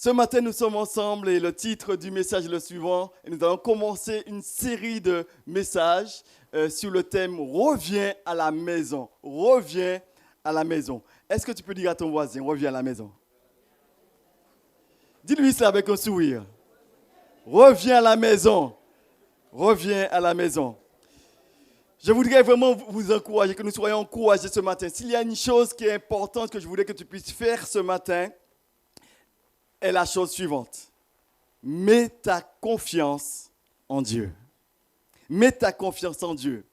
Ce matin, nous sommes ensemble et le titre du message est le suivant. Et nous allons commencer une série de messages sur le thème « Reviens à la maison ». Reviens à la maison. Est-ce que tu peux dire à ton voisin « Reviens à la maison ». Dis-lui ça avec un sourire. Reviens à la maison. Reviens à la maison. Je voudrais vraiment vous encourager, que nous soyons encouragés ce matin. S'il y a une chose qui est importante que je voudrais que tu puisses faire ce matin, est la chose suivante. Mets ta confiance en Dieu. Mets ta confiance en Dieu.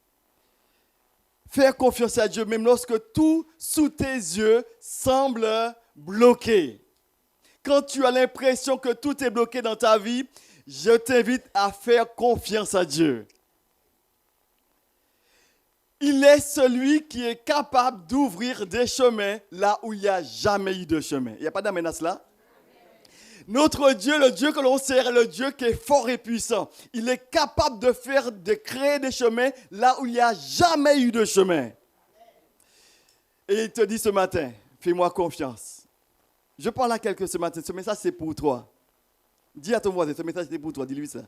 Faire confiance à Dieu, même lorsque tout sous tes yeux semble bloqué. Quand tu as l'impression que tout est bloqué dans ta vie, je t'invite à faire confiance à Dieu. Il est celui qui est capable d'ouvrir des chemins là où il n'y a jamais eu de chemin. Il n'y a pas d'amen à cela? Notre Dieu, le Dieu que l'on sert, est le Dieu qui est fort et puissant. Il est capable de créer des chemins là où il n'y a jamais eu de chemin. Et il te dit ce matin, fais-moi confiance. Je parle à quelqu'un ce matin, ce message c'est pour toi. Dis à ton voisin, ce message c'est pour toi, dis-lui ça.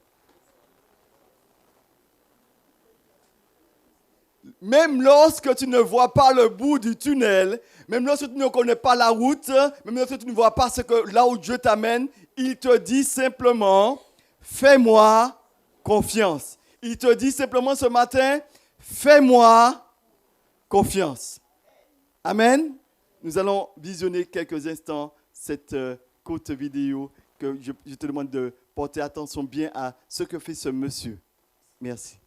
Même lorsque tu ne vois pas le bout du tunnel, même lorsque tu ne connais pas la route, même lorsque tu ne vois pas là où Dieu t'amène, il te dit simplement, fais-moi confiance. Il te dit simplement ce matin, fais-moi confiance. Amen. Nous allons visionner quelques instants cette courte vidéo que je te demande de porter attention bien à ce que fait ce monsieur. Merci.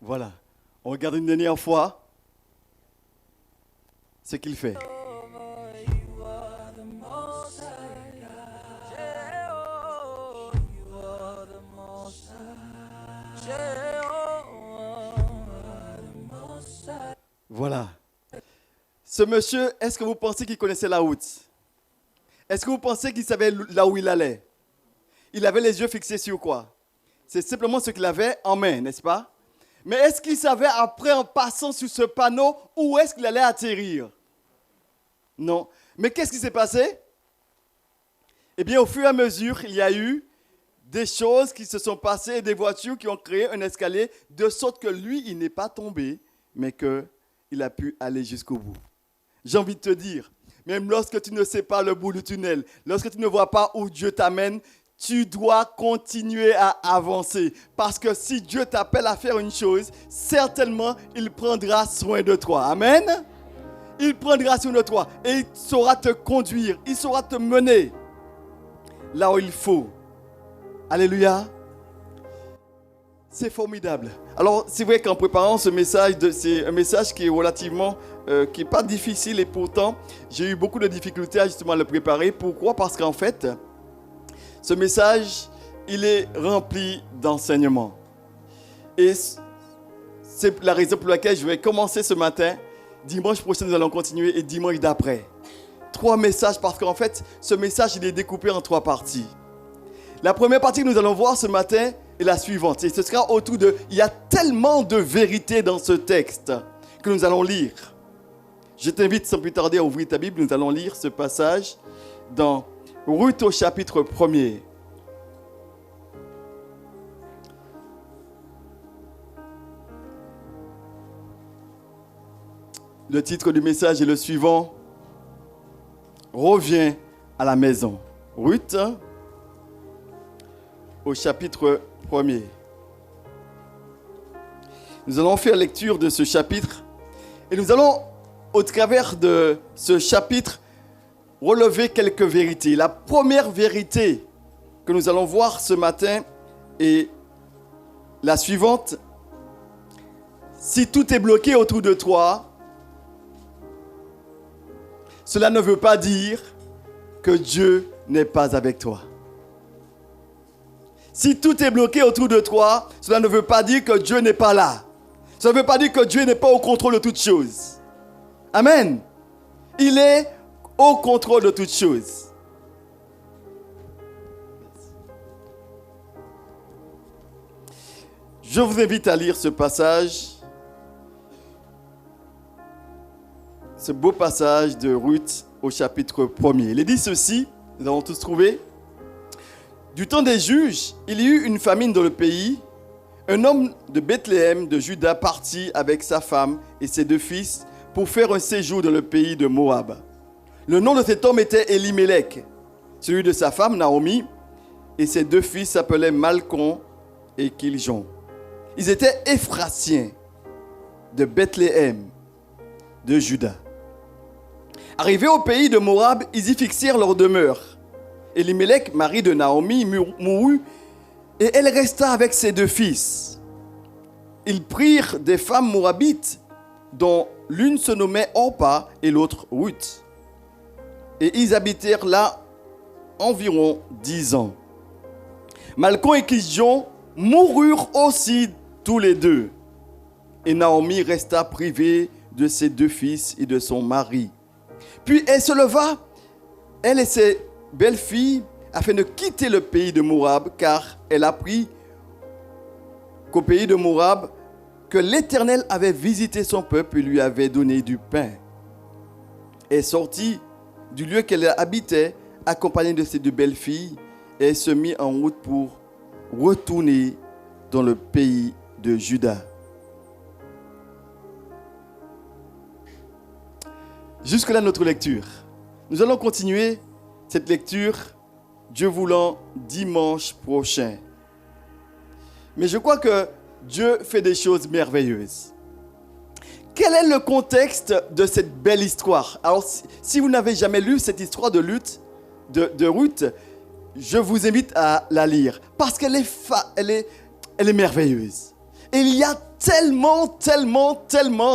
Voilà. On regarde une dernière fois ce qu'il fait. Voilà. Ce monsieur, est-ce que vous pensez qu'il connaissait la route? Est-ce que vous pensez qu'il savait là où il allait? Il avait les yeux fixés sur quoi? C'est simplement ce qu'il avait en main, n'est-ce pas? Mais est-ce qu'il savait après, en passant sur ce panneau, où est-ce qu'il allait atterrir? Non. Mais qu'est-ce qui s'est passé? Eh bien, au fur et à mesure, il y a eu des choses qui se sont passées, des voitures qui ont créé un escalier, de sorte que lui, il n'est pas tombé, mais qu'il a pu aller jusqu'au bout. J'ai envie de te dire, même lorsque tu ne sais pas le bout du tunnel, lorsque tu ne vois pas où Dieu t'amène, tu dois continuer à avancer. Parce que si Dieu t'appelle à faire une chose, certainement, il prendra soin de toi. Amen. Il prendra soin de toi et il saura te conduire, il saura te mener là où il faut. Alléluia. C'est formidable. Alors, c'est vrai qu'en préparant ce message, c'est un message qui est relativement, qui n'est pas difficile et pourtant, j'ai eu beaucoup de difficultés à justement le préparer. Pourquoi? Parce qu'en fait, ce message, il est rempli d'enseignements. Et c'est la raison pour laquelle je vais commencer ce matin. Dimanche prochain, nous allons continuer et dimanche d'après. 3 messages parce qu'en fait, ce message, il est découpé en 3 parties. La première partie que nous allons voir ce matin est la suivante. Et ce sera autour de... Il y a tellement de vérité dans ce texte que nous allons lire. Je t'invite sans plus tarder à ouvrir ta Bible. Nous allons lire ce passage dans Ruth au chapitre 1er. Le titre du message est le suivant. Reviens à la maison. Ruth au chapitre 1er. Nous allons faire lecture de ce chapitre et nous allons, au travers de ce chapitre, relever quelques vérités. La première vérité que nous allons voir ce matin est la suivante. Si tout est bloqué autour de toi, cela ne veut pas dire que Dieu n'est pas avec toi. Si tout est bloqué autour de toi, cela ne veut pas dire que Dieu n'est pas là. Ça ne veut pas dire que Dieu n'est pas au contrôle de toutes choses. Amen. Il est au contrôle de toutes choses. Je vous invite à lire ce passage, ce beau passage de Ruth au chapitre 1er. Il est dit ceci, nous avons tous trouvé. Du temps des juges, il y eut une famine dans le pays. Un homme de Bethléem, de Juda, partit avec sa femme et ses 2 fils pour faire un séjour dans le pays de Moab. Le nom de cet homme était Elimelech, celui de sa femme Naomi, et ses 2 fils s'appelaient Malcon et Kiljon. Ils étaient Éphratiens de Bethléem, de Juda. Arrivés au pays de Moab, ils y fixèrent leur demeure. Elimelech, mari de Naomi, mourut et elle resta avec ses 2 fils. Ils prirent des femmes moabites, dont l'une se nommait Orpa et l'autre Ruth. Et ils habitèrent là environ 10 ans. Malcon et Kiljon moururent aussi tous les 2. Et Naomi resta privée de ses 2 fils et de son mari. Puis elle se leva, elle et ses belles-filles, afin de quitter le pays de Moab, car elle apprit qu'au pays de Moab, que l'Éternel avait visité son peuple et lui avait donné du pain. Elle sortit du lieu qu'elle habitait, accompagnée de ses 2 belles-filles, et elle se mit en route pour retourner dans le pays de Juda. Jusque-là, notre lecture. Nous allons continuer cette lecture, Dieu voulant, dimanche prochain. Mais je crois que Dieu fait des choses merveilleuses. Quel est le contexte de cette belle histoire? Alors, si vous n'avez jamais lu cette histoire de Ruth, je vous invite à la lire. Parce qu'elle est merveilleuse. Et il y a tellement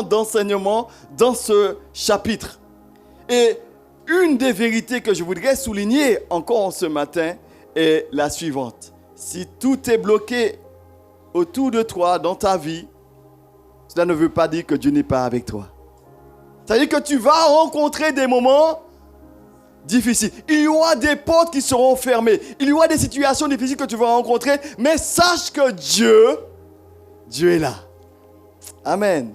d'enseignements dans ce chapitre. Et une des vérités que je voudrais souligner encore ce matin est la suivante. Si tout est bloqué autour de toi, dans ta vie, cela ne veut pas dire que Dieu n'est pas avec toi. Ça veut dire que tu vas rencontrer des moments difficiles. Il y aura des portes qui seront fermées. Il y aura des situations difficiles que tu vas rencontrer. Mais sache que Dieu est là. Amen.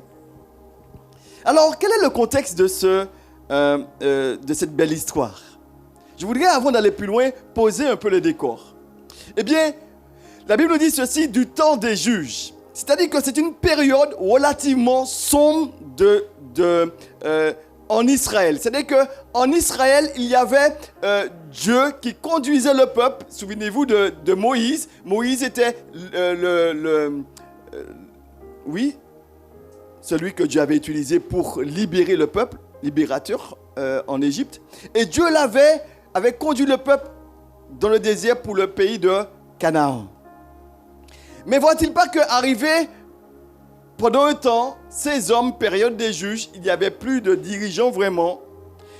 Alors, quel est le contexte de cette belle histoire? Je voudrais, avant d'aller plus loin, poser un peu le décor. Eh bien, la Bible nous dit ceci du temps des juges. C'est-à-dire que c'est une période relativement sombre en Israël. C'est-à-dire qu'en Israël, il y avait Dieu qui conduisait le peuple. Souvenez-vous de Moïse. Moïse était celui que Dieu avait utilisé pour libérer le peuple, libérateur en Égypte. Et Dieu avait conduit le peuple dans le désert pour le pays de Canaan. Mais voit-il pas qu'arrivé pendant un temps, ces hommes, période des juges, il n'y avait plus de dirigeants vraiment.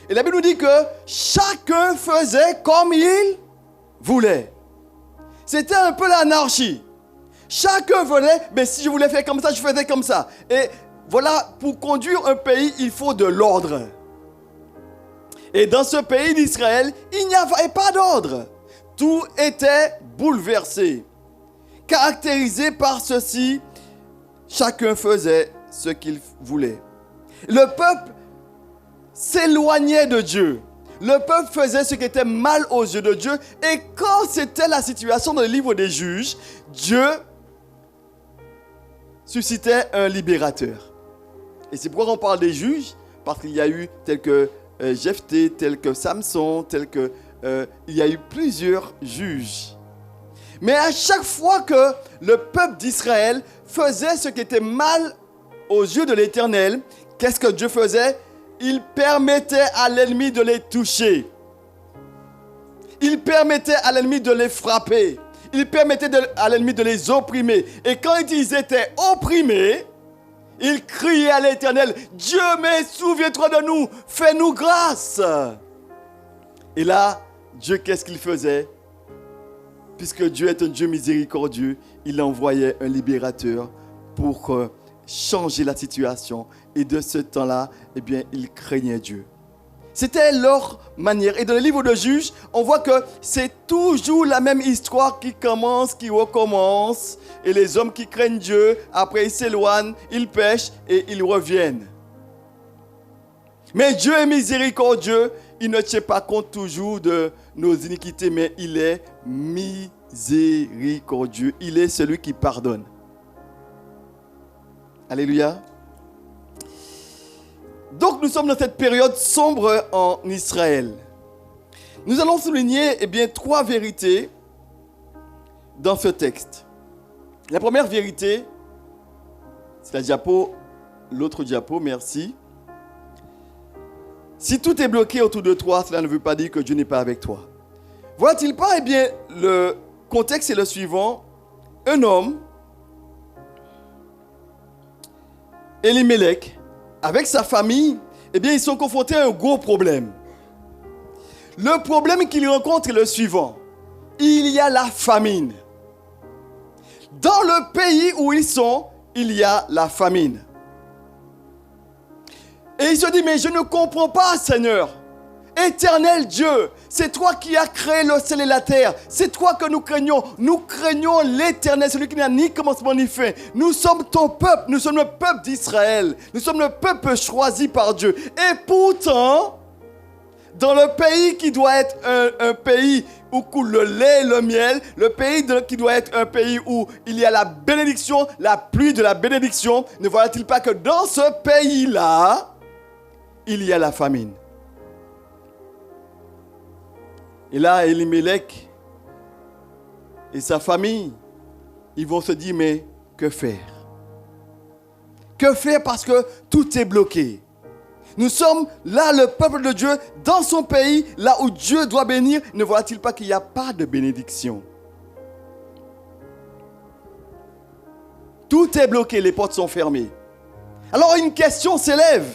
Et la Bible nous dit que chacun faisait comme il voulait. C'était un peu l'anarchie. Chacun venait, mais si je voulais faire comme ça, je faisais comme ça. Et voilà, pour conduire un pays, il faut de l'ordre. Et dans ce pays d'Israël, il n'y avait pas d'ordre. Tout était bouleversé. Caractérisé par ceci, chacun faisait ce qu'il voulait. Le peuple s'éloignait de Dieu. Le peuple faisait ce qui était mal aux yeux de Dieu. Et quand c'était la situation dans le livre des juges, Dieu suscitait un libérateur. Et c'est pourquoi on parle des juges, parce qu'il y a eu tel que Jephthé, tel que Samson, il y a eu plusieurs juges. Mais à chaque fois que le peuple d'Israël faisait ce qui était mal aux yeux de l'Éternel, qu'est-ce que Dieu faisait? Il permettait à l'ennemi de les toucher. Il permettait à l'ennemi de les frapper. Il permettait à l'ennemi de les opprimer. Et quand ils étaient opprimés, ils criaient à l'Éternel, « Dieu, mais souviens-toi de nous, fais-nous grâce !» Et là, Dieu, qu'est-ce qu'il faisait? Puisque Dieu est un Dieu miséricordieux, il envoyait un libérateur pour changer la situation. Et de ce temps-là, eh bien, ils craignaient Dieu. C'était leur manière. Et dans le livre de Juges, on voit que c'est toujours la même histoire qui commence, qui recommence. Et les hommes qui craignent Dieu, après ils s'éloignent, ils pêchent et ils reviennent. Mais Dieu est miséricordieux. Il ne tient pas compte toujours de nos iniquités, mais il est miséricordieux. Il est celui qui pardonne. Alléluia. Donc nous sommes dans cette période sombre en Israël. Nous allons souligner trois vérités dans ce texte. La première vérité, c'est la diapo, l'autre diapo, merci. Si tout est bloqué autour de toi, cela ne veut pas dire que Dieu n'est pas avec toi. Voilà-t-il pas? Le contexte est le suivant. Un homme, Elimelech, avec sa famille, ils sont confrontés à un gros problème. Le problème qu'ils rencontrent est le suivant. Il y a la famine. Dans le pays où ils sont, il y a la famine. Et il se dit, mais je ne comprends pas, Seigneur. Éternel Dieu, c'est toi qui as créé le ciel et la terre. C'est toi que nous craignons. Nous craignons l'Éternel, celui qui n'a ni commencement ni fin. Nous sommes ton peuple. Nous sommes le peuple d'Israël. Nous sommes le peuple choisi par Dieu. Et pourtant, dans le pays qui doit être un pays où coule le lait et le miel, le pays qui doit être un pays où il y a la bénédiction, la pluie de la bénédiction, ne voilà-t-il pas que dans ce pays-là, il y a la famine? Et là, Elimelech et sa famille, ils vont se dire, mais que faire? Que faire parce que tout est bloqué? Nous sommes là, le peuple de Dieu, dans son pays, là où Dieu doit bénir. Ne voit-il pas qu'il n'y a pas de bénédiction? Tout est bloqué, les portes sont fermées. Alors une question s'élève.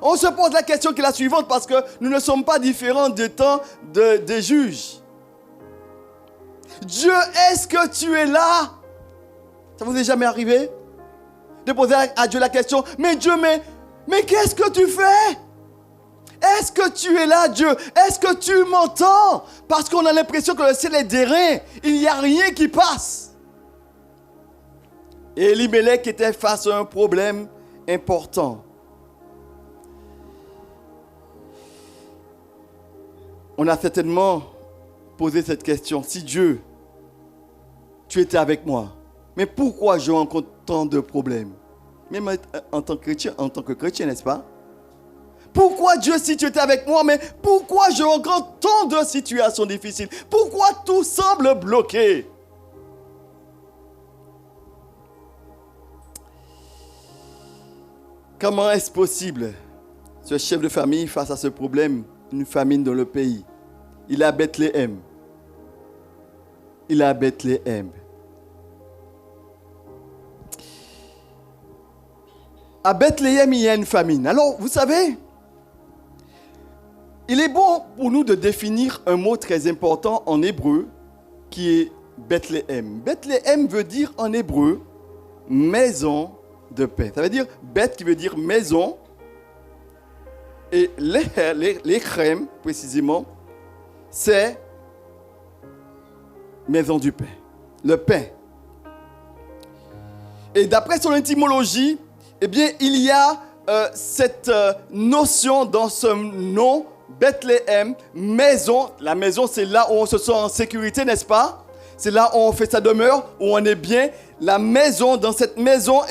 On se pose la question qui est la suivante parce que nous ne sommes pas différents des temps des juges. Dieu, est-ce que tu es là? Ça vous est jamais arrivé de poser à Dieu la question, mais Dieu, mais qu'est-ce que tu fais? Est-ce que tu es là, Dieu? Est-ce que tu m'entends? Parce qu'on a l'impression que le ciel est d'airain. Il n'y a rien qui passe. Et Elimelech était face à un problème important. On a certainement posé cette question. Si Dieu, tu étais avec moi, mais pourquoi je rencontre tant de problèmes? Même en tant que chrétien, n'est-ce pas? Pourquoi Dieu, si tu étais avec moi, mais pourquoi je rencontre tant de situations difficiles? Pourquoi tout semble bloqué? Comment est-ce possible, ce chef de famille, face à ce problème, une famine dans le pays? Il est à Bethléem. Il est à Bethléem. À Bethléem, il y a une famine. Alors, vous savez, il est bon pour nous de définir un mot très important en hébreu qui est Bethléem. Bethléem veut dire en hébreu maison de paix. Ça veut dire Beth qui veut dire maison et l'Echem précisément, c'est maison du pain, le pain. Et d'après son étymologie, il y a cette notion dans ce nom, Bethléem, maison. La maison, c'est là où on se sent en sécurité, n'est-ce pas? C'est là où on fait sa demeure, où on est bien. La maison, dans cette maison,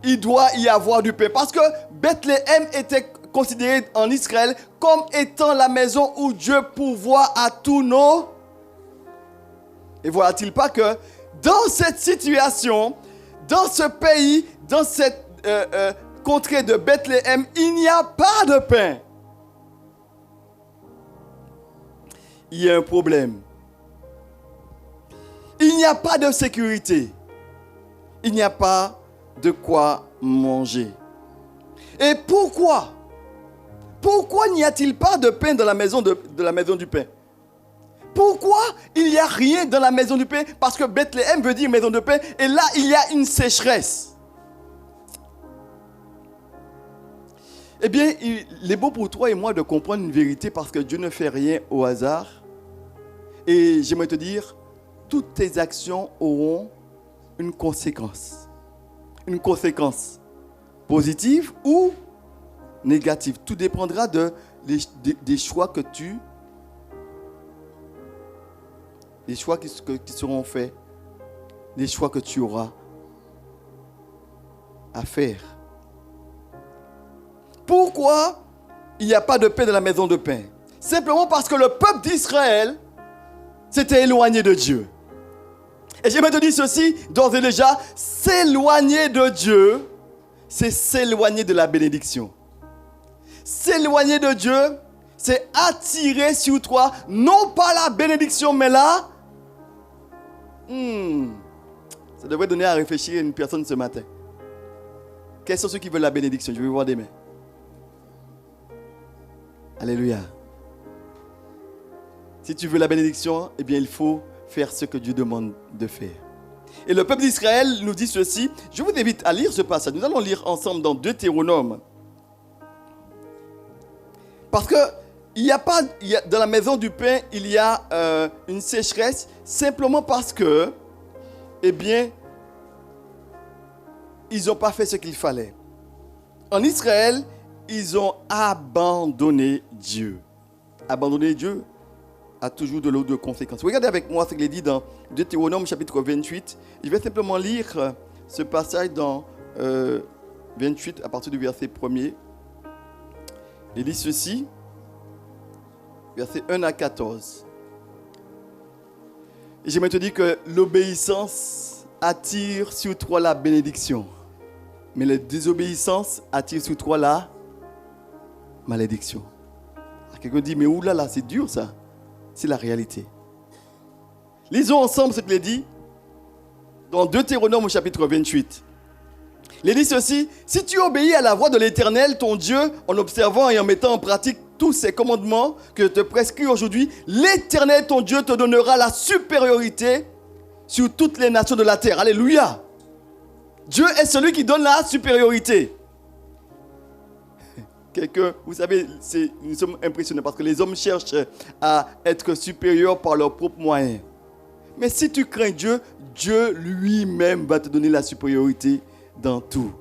il doit y avoir du pain. Parce que Bethléem était considéré en Israël comme étant la maison où Dieu pourvoit à tous nos... Et voilà-t-il pas que dans cette situation, dans ce pays, dans cette contrée de Bethléem, il n'y a pas de pain. Il y a un problème. Il n'y a pas de sécurité. Il n'y a pas de quoi manger. Et pourquoi? Pourquoi n'y a-t-il pas de pain dans la maison, de la maison du pain? Pourquoi il n'y a rien dans la maison du pain? Parce que Bethléem veut dire maison de pain. Et là, il y a une sécheresse. Eh bien, il est beau pour toi et moi de comprendre une vérité parce que Dieu ne fait rien au hasard. Et j'aimerais te dire, toutes tes actions auront une conséquence. Une conséquence positive ou négative. Tout dépendra des choix que tu... Les choix qui seront faits. Les choix que tu auras à faire. Pourquoi il n'y a pas de pain dans la maison de pain? Simplement parce que le peuple d'Israël s'était éloigné de Dieu. Et j'aimerais te dire ceci, d'ores et déjà, s'éloigner de Dieu, c'est s'éloigner de la bénédiction. S'éloigner de Dieu, c'est attirer sur toi, non pas la bénédiction, mais là, ça devrait donner à réfléchir à une personne ce matin. Quels sont ceux qui veulent la bénédiction? Je vais voir des mains. Alléluia. Si tu veux la bénédiction, eh bien il faut faire ce que Dieu demande de faire. Et le peuple d'Israël nous dit ceci. Je vous invite à lire ce passage. Nous allons lire ensemble dans Deutéronome. Parce que dans la maison du pain, il y a une sécheresse simplement parce que, eh bien, ils n'ont pas fait ce qu'il fallait. En Israël, ils ont abandonné Dieu. Abandonner Dieu a toujours de l'eau de conséquences. Regardez avec moi ce qu'il est dit dans Deutéronome chapitre 28. Je vais simplement lire ce passage dans 28 à partir du verset 1er. Il dit ceci, versets 1 à 14. Et j'aimerais te dire que l'obéissance attire sur toi la bénédiction. Mais la désobéissance attire sur toi la malédiction. Quelqu'un dit, mais oulala, c'est dur ça. C'est la réalité. Lisons ensemble ce qu'il est dit dans Deutéronome au chapitre 28. Il est dit ceci, si tu obéis à la voix de l'Éternel, ton Dieu, en observant et en mettant en pratique tous ces commandements que je te prescris aujourd'hui, l'Éternel, ton Dieu, te donnera la supériorité sur toutes les nations de la terre. Alléluia. Dieu est celui qui donne la supériorité. Quelqu'un, vous savez, nous sommes impressionnés parce que les hommes cherchent à être supérieurs par leurs propres moyens. Mais si tu crains Dieu, Dieu lui-même va te donner la supériorité dans tout.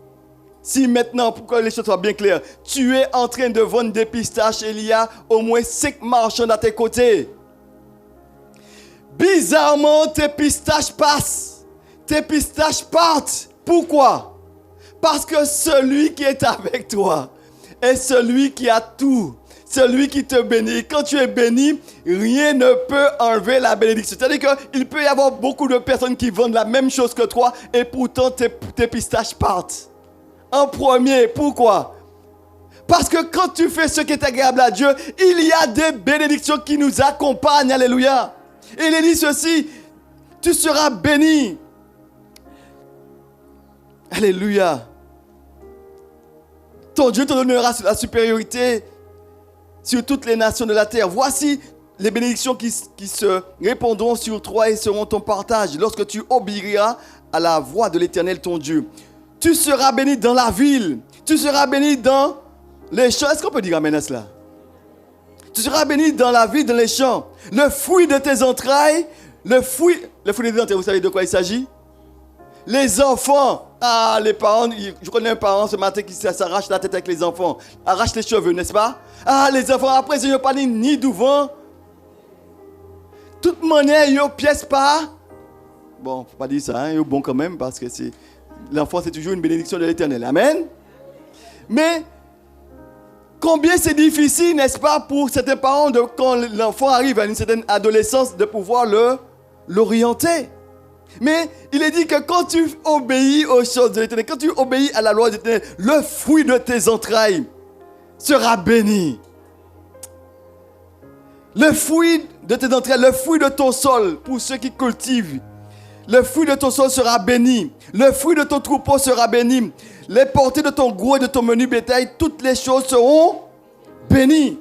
Si maintenant, pour que les choses soient bien claires, tu es en train de vendre des pistaches et il y a au moins 5 marchands à tes côtés. Bizarrement, tes pistaches passent. Tes pistaches partent. Pourquoi? Parce que celui qui est avec toi est celui qui a tout, celui qui te bénit. Quand tu es béni, rien ne peut enlever la bénédiction. C'est-à-dire qu'il peut y avoir beaucoup de personnes qui vendent la même chose que toi et pourtant tes pistaches partent. En premier, pourquoi? Parce que quand tu fais ce qui est agréable à Dieu, il y a des bénédictions qui nous accompagnent. Alléluia. Et il est dit ceci, tu seras béni. Alléluia. Ton Dieu te donnera la supériorité sur toutes les nations de la terre. Voici les bénédictions qui se répandront sur toi et seront ton partage lorsque tu obéiras à la voix de l'Éternel ton Dieu. Tu seras béni dans la ville. Tu seras béni dans les champs. Est-ce qu'on peut dire amen à cela? Tu seras béni dans la ville, dans les champs. Le fruit de tes entrailles, le fruit de tes entrailles, vous savez de quoi il s'agit? Les enfants. Ah, les parents, je connais un parent ce matin qui s'arrache la tête avec les enfants. Arrache les cheveux, n'est-ce pas? Ah, les enfants, après, je ne parle ni d'ouvant. Toute manière, ils pièce pas. Bon, faut pas dire ça, hein, ils sont bons quand même, parce que l'enfant, c'est toujours une bénédiction de l'Éternel. Amen. Mais, combien c'est difficile, n'est-ce pas, pour certains parents, quand l'enfant arrive à une certaine adolescence, de pouvoir l'orienter. Mais il est dit que quand tu obéis aux choses de l'Éternel, quand tu obéis à la loi de l'Éternel, le fruit de tes entrailles sera béni. Le fruit de tes entrailles, le fruit de ton sol, pour ceux qui cultivent, le fruit de ton sol sera béni. Le fruit de ton troupeau sera béni. Les portées de ton gros et de ton menu bétail, toutes les choses seront bénies.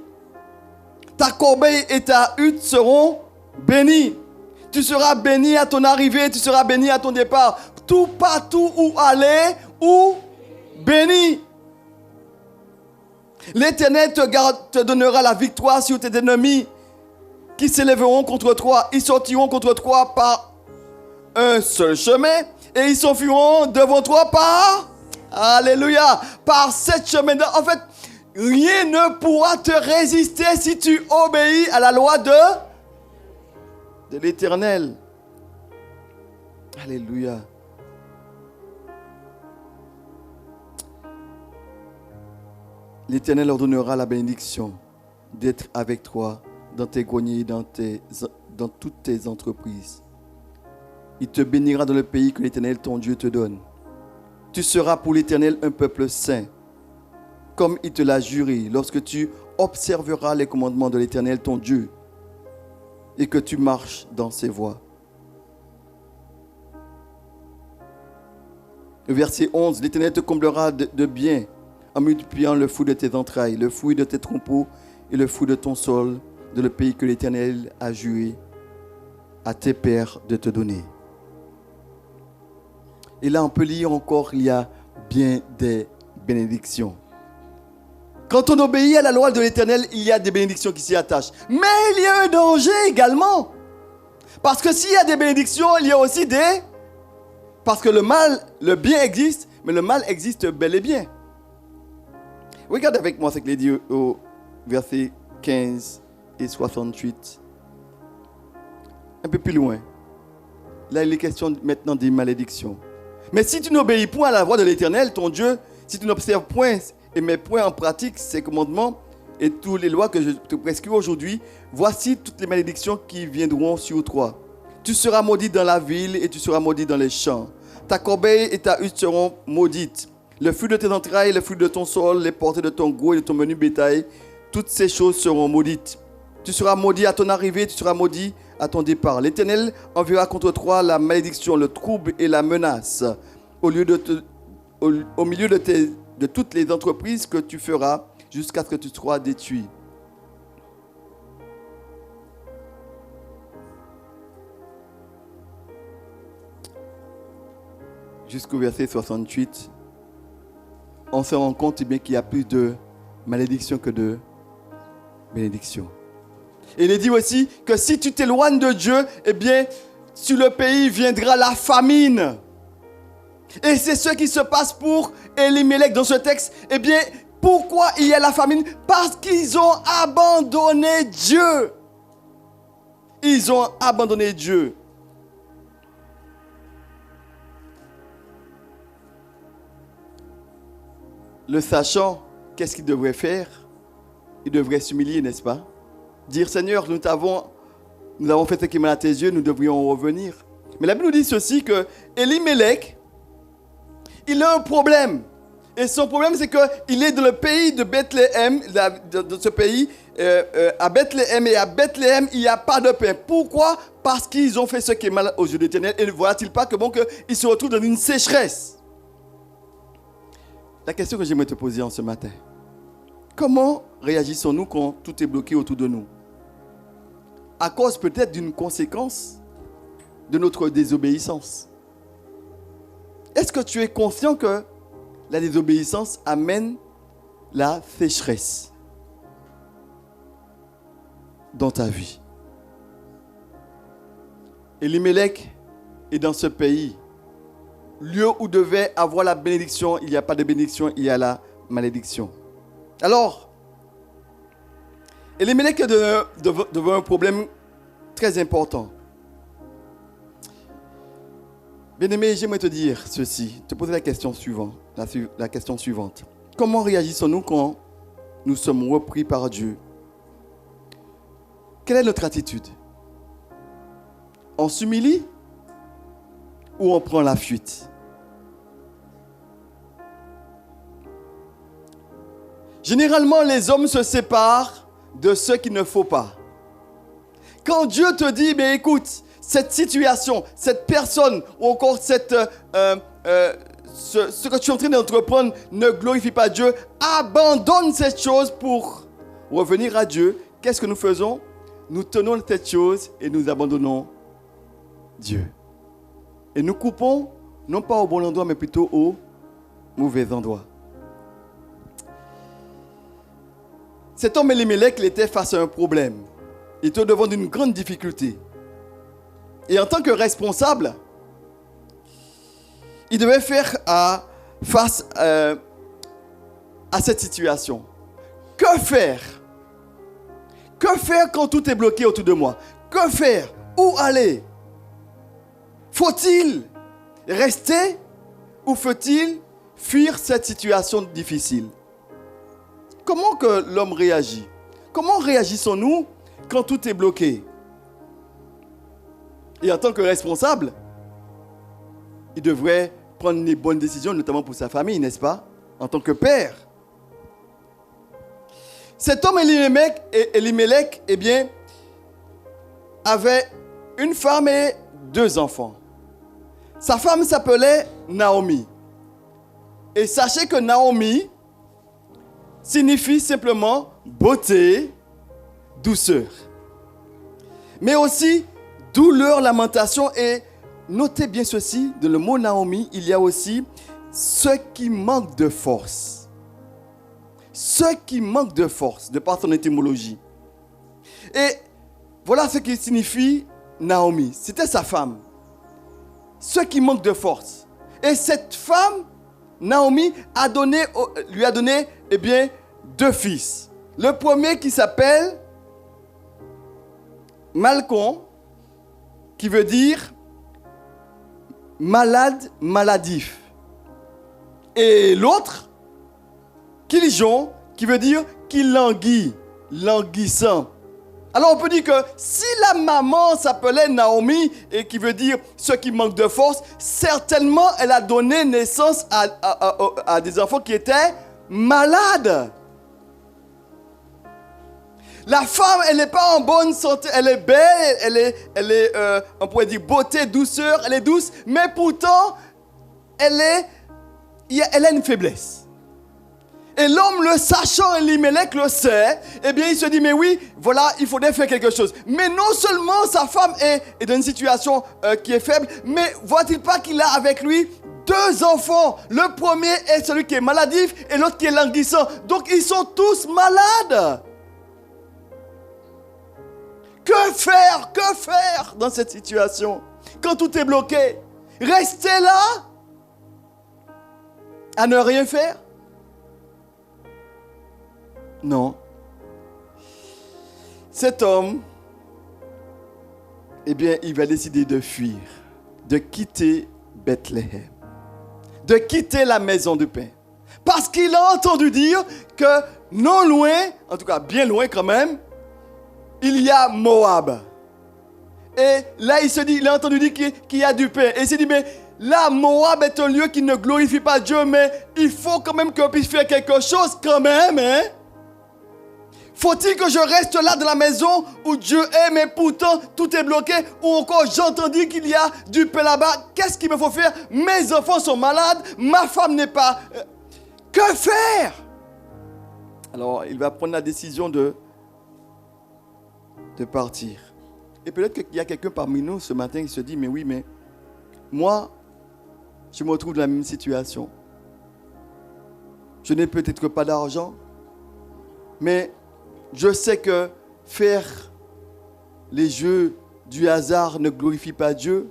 Ta corbeille et ta hutte seront béni. Tu seras béni à ton arrivée, tu seras béni à ton départ. Tout partout où aller, ou béni. L'Éternel te donnera la victoire sur tes ennemis qui s'élèveront contre toi. Ils sortiront contre toi par un seul chemin et ils s'enfuiront devant toi par... Alléluia! Par 7 chemins. En fait, rien ne pourra te résister si tu obéis à la loi de l'Éternel. Alléluia. L'Éternel ordonnera la bénédiction d'être avec toi dans tes greniers, dans toutes tes entreprises. Il te bénira dans le pays que l'Éternel, ton Dieu, te donne. Tu seras pour l'Éternel un peuple saint, comme il te l'a juré, lorsque tu observeras les commandements de l'Éternel, ton Dieu, et que tu marches dans ses voies. Le verset 11, l'Éternel te comblera de bien en multipliant le fruit de tes entrailles, le fruit de tes troupeaux et le fruit de ton sol, dans le pays que l'Éternel a juré à tes pères de te donner. Et là, on peut lire encore, il y a bien des bénédictions. Quand on obéit à la loi de l'Éternel, il y a des bénédictions qui s'y attachent. Mais il y a un danger également. Parce que s'il y a des bénédictions, il y a aussi des... Parce que le bien existe, mais le mal existe bel et bien. Regarde avec moi ce qu'il est dit au verset 15 et 68. Un peu plus loin. Là, il est question maintenant des malédictions. Mais si tu n'obéis point à la voix de l'Éternel, ton Dieu, si tu n'observes point et mets point en pratique ses commandements et toutes les lois que je te prescris aujourd'hui, voici toutes les malédictions qui viendront sur toi. Tu seras maudit dans la ville et tu seras maudit dans les champs. Ta corbeille et ta hutte seront maudites. Le fruit de tes entrailles, le fruit de ton sol, les portées de ton gros et de ton menu bétail, toutes ces choses seront maudites. Tu seras maudit à ton arrivée, tu seras maudit à ton départ. L'Éternel enverra contre toi la malédiction, le trouble et la menace au milieu de toutes les entreprises que tu feras jusqu'à ce que tu sois détruit. Jusqu'au verset 68, on se rend compte bien qu'il y a plus de malédiction que de bénédiction. Et il est dit aussi que si tu t'éloignes de Dieu, eh bien, sur le pays viendra la famine. Et c'est ce qui se passe pour Elimelech dans ce texte. Eh bien, pourquoi il y a la famine? Parce qu'ils ont abandonné Dieu. Ils ont abandonné Dieu. Le sachant, qu'est-ce qu'il devrait faire? Il devrait s'humilier, n'est-ce pas? Dire, Seigneur, nous avons fait ce qui est mal à tes yeux, nous devrions revenir. Mais la Bible nous dit ceci, que Elimelech, il a un problème. Et son problème, c'est qu'il est dans le pays de Bethléem, dans ce pays, à Bethléem. Et à Bethléem, il n'y a pas de pain. Pourquoi? Parce qu'ils ont fait ce qui est mal aux yeux de l'Éternel. Et ne voit-il pas qu'ils se retrouvent dans une sécheresse? La question que j'aimerais te poser en ce matin. Comment réagissons-nous quand tout est bloqué autour de nous? À cause peut-être d'une conséquence de notre désobéissance. Est-ce que tu es conscient que la désobéissance amène la sécheresse dans ta vie? Elimelech est dans ce pays. Lieu où devait avoir la bénédiction, il n'y a pas de bénédiction, il y a la malédiction. Alors, Elimelech est devant un problème très important. Bien-aimé, j'aimerais te dire ceci, te poser la question suivante. Comment réagissons-nous quand nous sommes repris par Dieu? Quelle est notre attitude? On s'humilie ou on prend la fuite? Généralement, les hommes se séparent de ce qu'il ne faut pas. Quand Dieu te dit, mais écoute, cette situation, cette personne, ou encore ce que tu es en train d'entreprendre ne glorifie pas Dieu, abandonne cette chose pour revenir à Dieu. Qu'est-ce que nous faisons? nous tenons cette chose et nous abandonnons Dieu. Et nous coupons, non pas au bon endroit, mais plutôt au mauvais endroit. Cet homme Elimelech, il était face à un problème. Il était devant d'une grande difficulté. Et en tant que responsable, il devait faire face à cette situation. Que faire? Que faire quand tout est bloqué autour de moi? Que faire? Où aller? Faut-il rester ou faut-il fuir cette situation difficile? Comment que l'homme réagit? Comment réagissons-nous quand tout est bloqué? Et en tant que responsable, il devrait prendre les bonnes décisions, notamment pour sa famille, n'est-ce pas? En tant que père. Cet homme Elimelech, eh bien, avait une femme et 2 enfants. Sa femme s'appelait Naomi. Et sachez que Naomi signifie simplement beauté, douceur. Mais aussi douleur, lamentation. Et notez bien ceci, dans le mot Naomi, il y a aussi ceux qui manquent de force. Ceux qui manquent de force, de par son étymologie. Et voilà ce qui signifie Naomi. C'était sa femme. Ceux qui manquent de force. Et cette femme, Naomi, lui a donné, eh bien, 2 fils. Le premier qui s'appelle Malcon, qui veut dire malade, maladif. Et l'autre, Kilijon, qui veut dire qui languit, languissant. Alors on peut dire que si la maman s'appelait Naomi, et qui veut dire ceux qui manquent de force, certainement elle a donné naissance à des enfants qui étaient malades. La femme, elle n'est pas en bonne santé, elle est belle, on pourrait dire beauté, douceur, elle est douce, mais pourtant, elle a une faiblesse. Et l'homme, le sachant, Elimelech le sait, eh bien il se dit, mais oui, voilà, il faudrait faire quelque chose. Mais non seulement sa femme est dans une situation qui est faible, mais voit-il pas qu'il a avec lui 2 enfants. Le premier est celui qui est maladif et l'autre qui est languissant. Donc ils sont tous malades. Que faire dans cette situation? Quand tout est bloqué, rester là à ne rien faire? Non. Cet homme, eh bien, il va décider de fuir, de quitter Bethléem, de quitter la maison de pain. Parce qu'il a entendu dire que non loin, en tout cas bien loin quand même, il y a Moab. Et là, il a entendu dire qu'il y a du pain. Et il s'est dit, mais là, Moab est un lieu qui ne glorifie pas Dieu, mais il faut quand même qu'on puisse faire quelque chose quand même, hein? Faut-il que je reste là dans la maison où Dieu est, mais pourtant tout est bloqué? Ou encore j'entends dire qu'il y a du pain là-bas. Qu'est-ce qu'il me faut faire? Mes enfants sont malades, ma femme n'est pas... Que faire? Alors, il va prendre la décision de partir. Et peut-être qu'il y a quelqu'un parmi nous ce matin qui se dit, mais oui, mais moi, je me retrouve dans la même situation. Je n'ai peut-être pas d'argent, mais je sais que faire les jeux du hasard ne glorifie pas Dieu.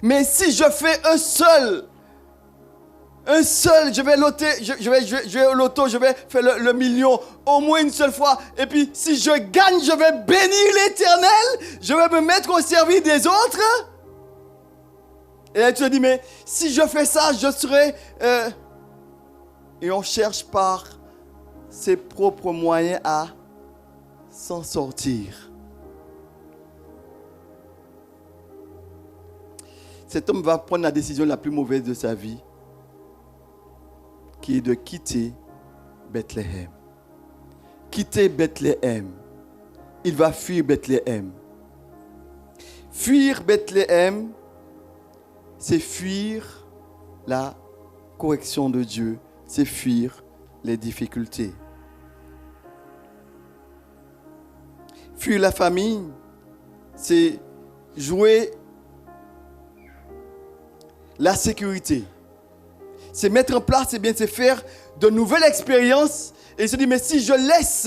Mais si je fais un seul, je vais loter, je vais au loto, je vais faire le million au moins une seule fois. Et puis, si je gagne, je vais bénir l'Éternel. Je vais me mettre au service des autres. Et là, tu te dis, mais si je fais ça, je serai... Et on cherche par ses propres moyens à s'en sortir. Cet homme va prendre la décision la plus mauvaise de sa vie, qui est de quitter Bethléem. Quitter Bethléem. Il va fuir Bethléem. Fuir Bethléem, c'est fuir la correction de Dieu, c'est fuir les difficultés. Fuir la famille, c'est jouer la sécurité. C'est mettre en place, c'est faire de nouvelles expériences. Et il se dit, mais si je laisse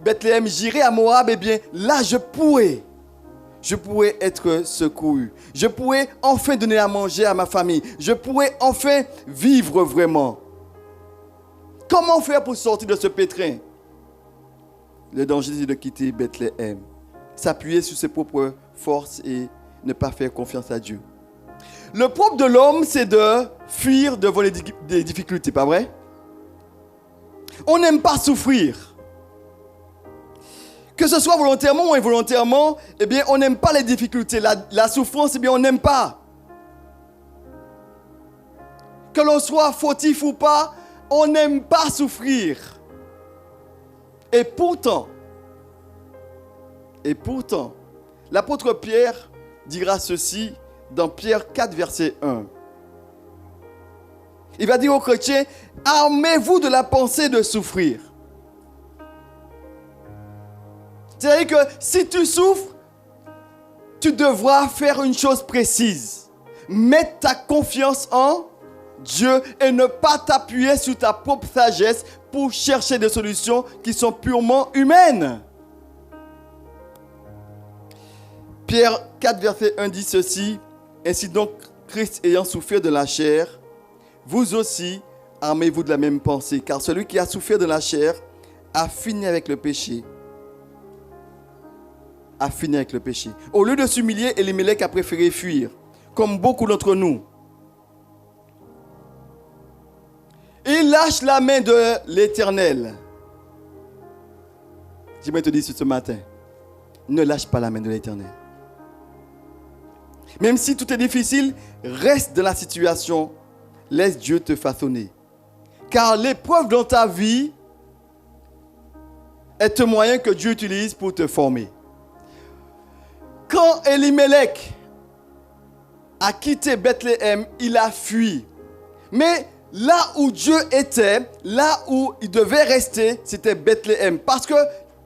Bethléem, j'irai à Moab, eh bien là je pourrais être secouru. Je pourrais enfin donner à manger à ma famille. Je pourrais enfin vivre vraiment. Comment faire pour sortir de ce pétrin? Le danger, c'est de quitter Bethléem, s'appuyer sur ses propres forces et ne pas faire confiance à Dieu. Le propre de l'homme, c'est de fuir devant les difficultés, pas vrai? On n'aime pas souffrir. Que ce soit volontairement ou involontairement, eh bien, on n'aime pas les difficultés. La souffrance, eh bien, on n'aime pas. Que l'on soit fautif ou pas, on n'aime pas souffrir. Et pourtant, l'apôtre Pierre dira ceci dans Pierre 4, verset 1. Il va dire aux chrétiens, armez-vous de la pensée de souffrir. C'est-à-dire que si tu souffres, tu devras faire une chose précise. Mettre ta confiance en Dieu et ne pas t'appuyer sur ta propre sagesse pour chercher des solutions qui sont purement humaines. Pierre 4, verset 1 dit ceci. Ainsi donc, Christ ayant souffert de la chair, vous aussi, armez-vous de la même pensée. Car celui qui a souffert de la chair a fini avec le péché. Au lieu de s'humilier, Elimelech a préféré fuir, comme beaucoup d'entre nous. Il lâche la main de l'Éternel. J'aimerais te dire ce matin, ne lâche pas la main de l'Éternel. Même si tout est difficile, reste dans la situation. Laisse Dieu te façonner. Car l'épreuve dans ta vie est un moyen que Dieu utilise pour te former. Quand Elimelech a quitté Bethléem, il a fui. Mais là où Dieu était, là où il devait rester, c'était Bethléem. Parce que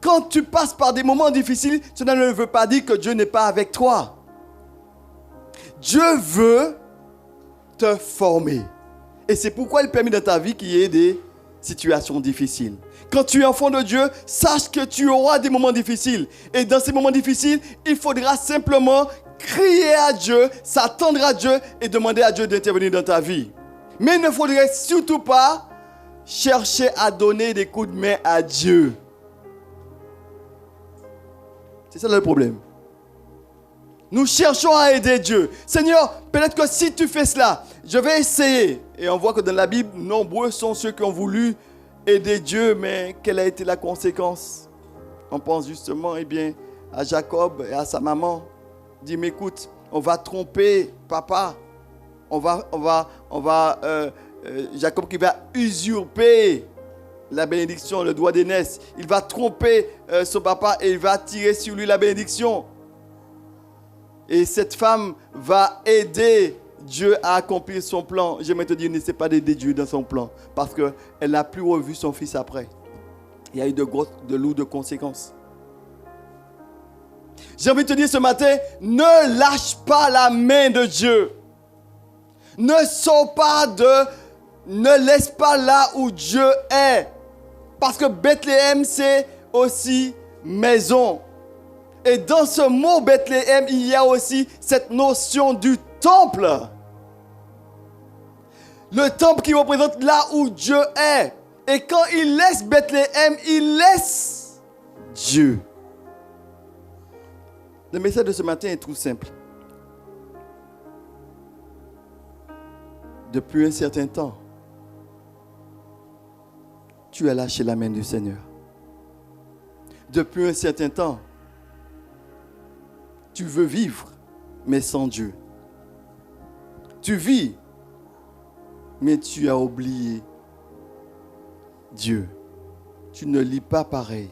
quand tu passes par des moments difficiles, cela ne veut pas dire que Dieu n'est pas avec toi. Dieu veut te former. Et c'est pourquoi il permet dans ta vie qu'il y ait des situations difficiles. Quand tu es enfant de Dieu, sache que tu auras des moments difficiles. Et dans ces moments difficiles, il faudra simplement crier à Dieu, s'attendre à Dieu et demander à Dieu d'intervenir dans ta vie. Mais il ne faudrait surtout pas chercher à donner des coups de main à Dieu. C'est ça le problème. Nous cherchons à aider Dieu. Seigneur, peut-être que si tu fais cela, je vais essayer. Et on voit que dans la Bible, nombreux sont ceux qui ont voulu aider Dieu, mais quelle a été la conséquence? On pense justement à Jacob et à sa maman. Il dit, mais écoute, on va tromper papa. Jacob qui va usurper la bénédiction, le droit d'aînesse. Il va tromper son papa et il va tirer sur lui la bénédiction. Et cette femme va aider Dieu à accomplir son plan. J'aimerais te dire, n'essaie pas d'aider Dieu dans son plan. Parce qu'elle n'a plus revu son fils après. Il y a eu de lourdes conséquences. J'ai envie de te dire ce matin, ne lâche pas la main de Dieu. Ne laisse pas là où Dieu est. Parce que Bethléem, c'est aussi maison. Et dans ce mot Bethléem, il y a aussi cette notion du temple. Le temple qui représente là où Dieu est. Et quand il laisse Bethléem, il laisse Dieu. Le message de ce matin est tout simple. Depuis un certain temps, tu as lâché la main du Seigneur. Depuis un certain temps, tu veux vivre, mais sans Dieu. Tu vis, mais tu as oublié Dieu. Tu ne lis pas pareil.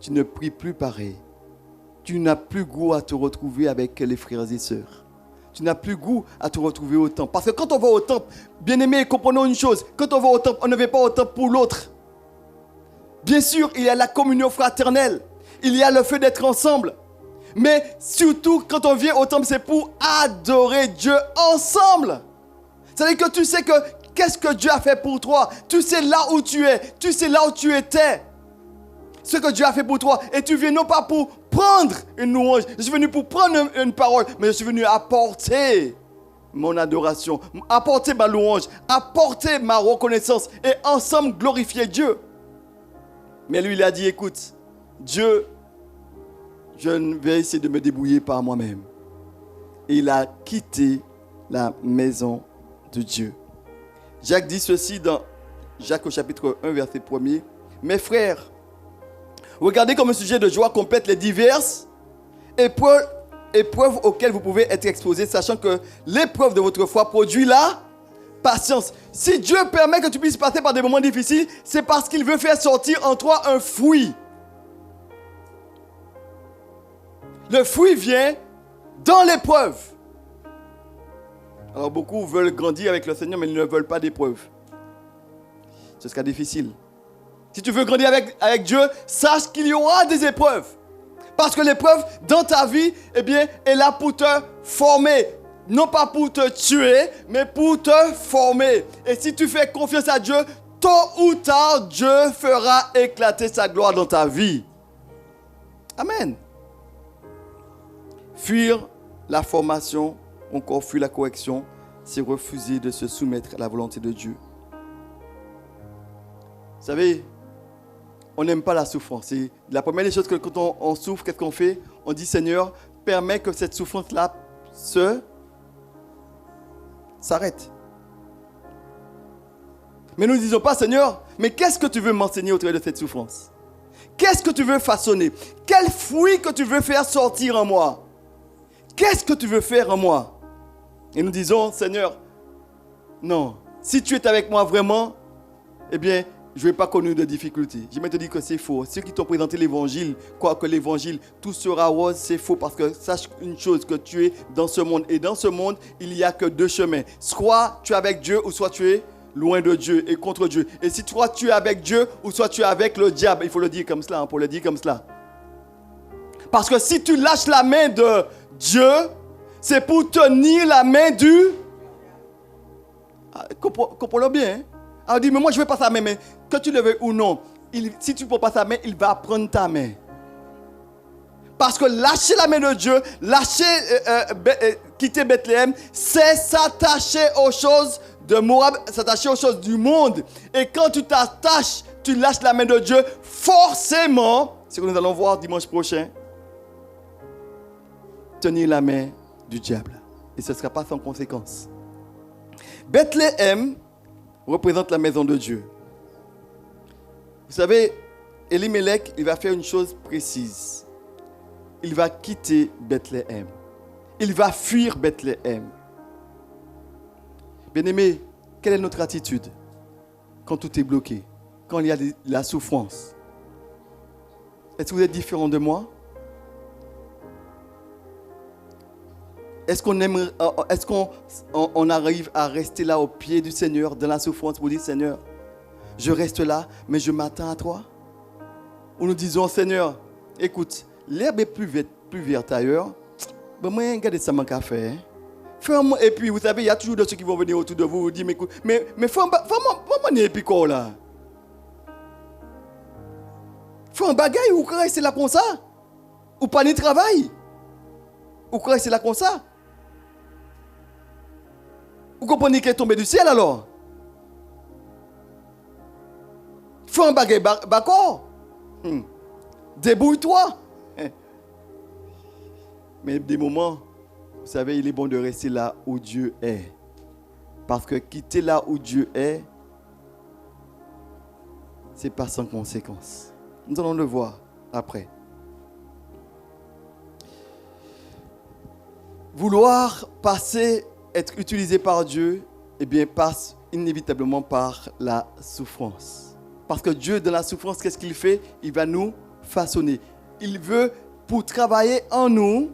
Tu ne pries plus pareil. Tu n'as plus goût à te retrouver avec les frères et sœurs. Tu n'as plus goût à te retrouver au temple. Parce que quand on va au temple, bien aimé, comprenons une chose. Quand on va au temple, on ne va pas au temple pour l'autre. Bien sûr, il y a la communion fraternelle. il y a le fait d'être ensemble. Mais surtout, quand on vient au temple, c'est pour adorer Dieu ensemble. C'est-à-dire que tu sais que qu'est-ce que Dieu a fait pour toi. Tu sais là où tu es. Tu sais là où tu étais. Ce que Dieu a fait pour toi. Et tu viens non pas pour prendre une louange. Je suis venu pour prendre une parole. Mais je suis venu apporter mon adoration. Apporter ma louange. Apporter ma reconnaissance. Et ensemble glorifier Dieu. Mais lui, il a dit, écoute, Dieu, je vais essayer de me débrouiller par moi-même. Et il a quitté la maison de Dieu. Jacques dit ceci dans Jacques au chapitre 1, verset 1er. Mes frères, regardez comme un sujet de joie complète les diverses épreuves auxquelles vous pouvez être exposés, sachant que l'épreuve de votre foi produit la patience. Si Dieu permet que tu puisses passer par des moments difficiles, c'est parce qu'il veut faire sortir en toi un fruit. Le fruit vient dans l'épreuve. Alors beaucoup veulent grandir avec le Seigneur, mais ils ne veulent pas d'épreuve. Ce sera difficile. Si tu veux grandir avec Dieu, sache qu'il y aura des épreuves. Parce que l'épreuve dans ta vie, eh bien, est là pour te former. Non pas pour te tuer, mais pour te former. Et si tu fais confiance à Dieu, tôt ou tard, Dieu fera éclater sa gloire dans ta vie. Amen. Fuir la formation, encore fuir la correction, c'est refuser de se soumettre à la volonté de Dieu. Vous savez, on n'aime pas la souffrance. C'est la première des choses que quand on souffre, qu'est-ce qu'on fait? On dit, Seigneur, permets que cette souffrance-là s'arrête. Mais nous ne disons pas, Seigneur, mais qu'est-ce que tu veux m'enseigner au travers de cette souffrance? Qu'est-ce que tu veux façonner? Quel fruit que tu veux faire sortir en moi? Qu'est-ce que tu veux faire en moi? Et nous disons, Seigneur, non, si tu es avec moi vraiment, eh bien, je n'ai pas connu de difficultés. Je vais te dire que c'est faux. Ceux qui t'ont présenté l'évangile, croient que l'évangile, tout sera rose, c'est faux. Parce que sache une chose, que tu es dans ce monde. Et dans ce monde, il n'y a que deux chemins. Soit tu es avec Dieu, ou soit tu es loin de Dieu et contre Dieu. Et si toi, tu es avec Dieu, ou soit tu es avec le diable. Il faut le dire comme cela, pour le dire comme cela. Parce que si tu lâches la main de Dieu, c'est pour tenir la main du... Comprenez bien. Hein? Alors dit, mais moi je ne veux pas sa main, mais que tu le veuilles ou non, si tu ne prends pas sa main, il va prendre ta main. Parce que lâcher la main de Dieu, quitter Bethléem, c'est s'attacher aux choses de Moab, s'attacher aux choses du monde. Et quand tu t'attaches, tu lâches la main de Dieu, forcément, c'est ce que nous allons voir dimanche prochain, tenir la main du diable. Et ce ne sera pas sans conséquence. Bethléem représente la maison de Dieu. Vous savez, Elimelech, il va faire une chose précise. Il va quitter Bethléem. Il va fuir Bethléem. Bien-aimé, quelle est notre attitude quand tout est bloqué, quand il y a la souffrance? Est-ce que vous êtes différent de moi? Est-ce qu'on arrive à rester là au pied du Seigneur, dans la souffrance, pour dire, Seigneur, je reste là, mais je m'attends à toi? Ou nous disons, Seigneur, écoute, l'herbe est plus verte ailleurs, ben moi, regardez ça, mon café. Et puis, vous savez, il y a toujours de ceux qui vont venir autour de vous, vous dire, mais faut un épico là. Faut un bagaille, ou rester là comme ça? Ou pas ni travail? Ou rester là comme ça? Vous comprenez qu'elle est tombée du ciel alors? Fais un bagage d'accord. Débrouille-toi. Mais des moments, vous savez, il est bon de rester là où Dieu est. Parce que quitter là où Dieu est, c'est pas sans conséquence. Nous allons le voir après. Vouloir être utilisé par Dieu, eh bien, passe inévitablement par la souffrance. Parce que Dieu, dans la souffrance, qu'est-ce qu'il fait? Il va nous façonner. Il veut, pour travailler en nous,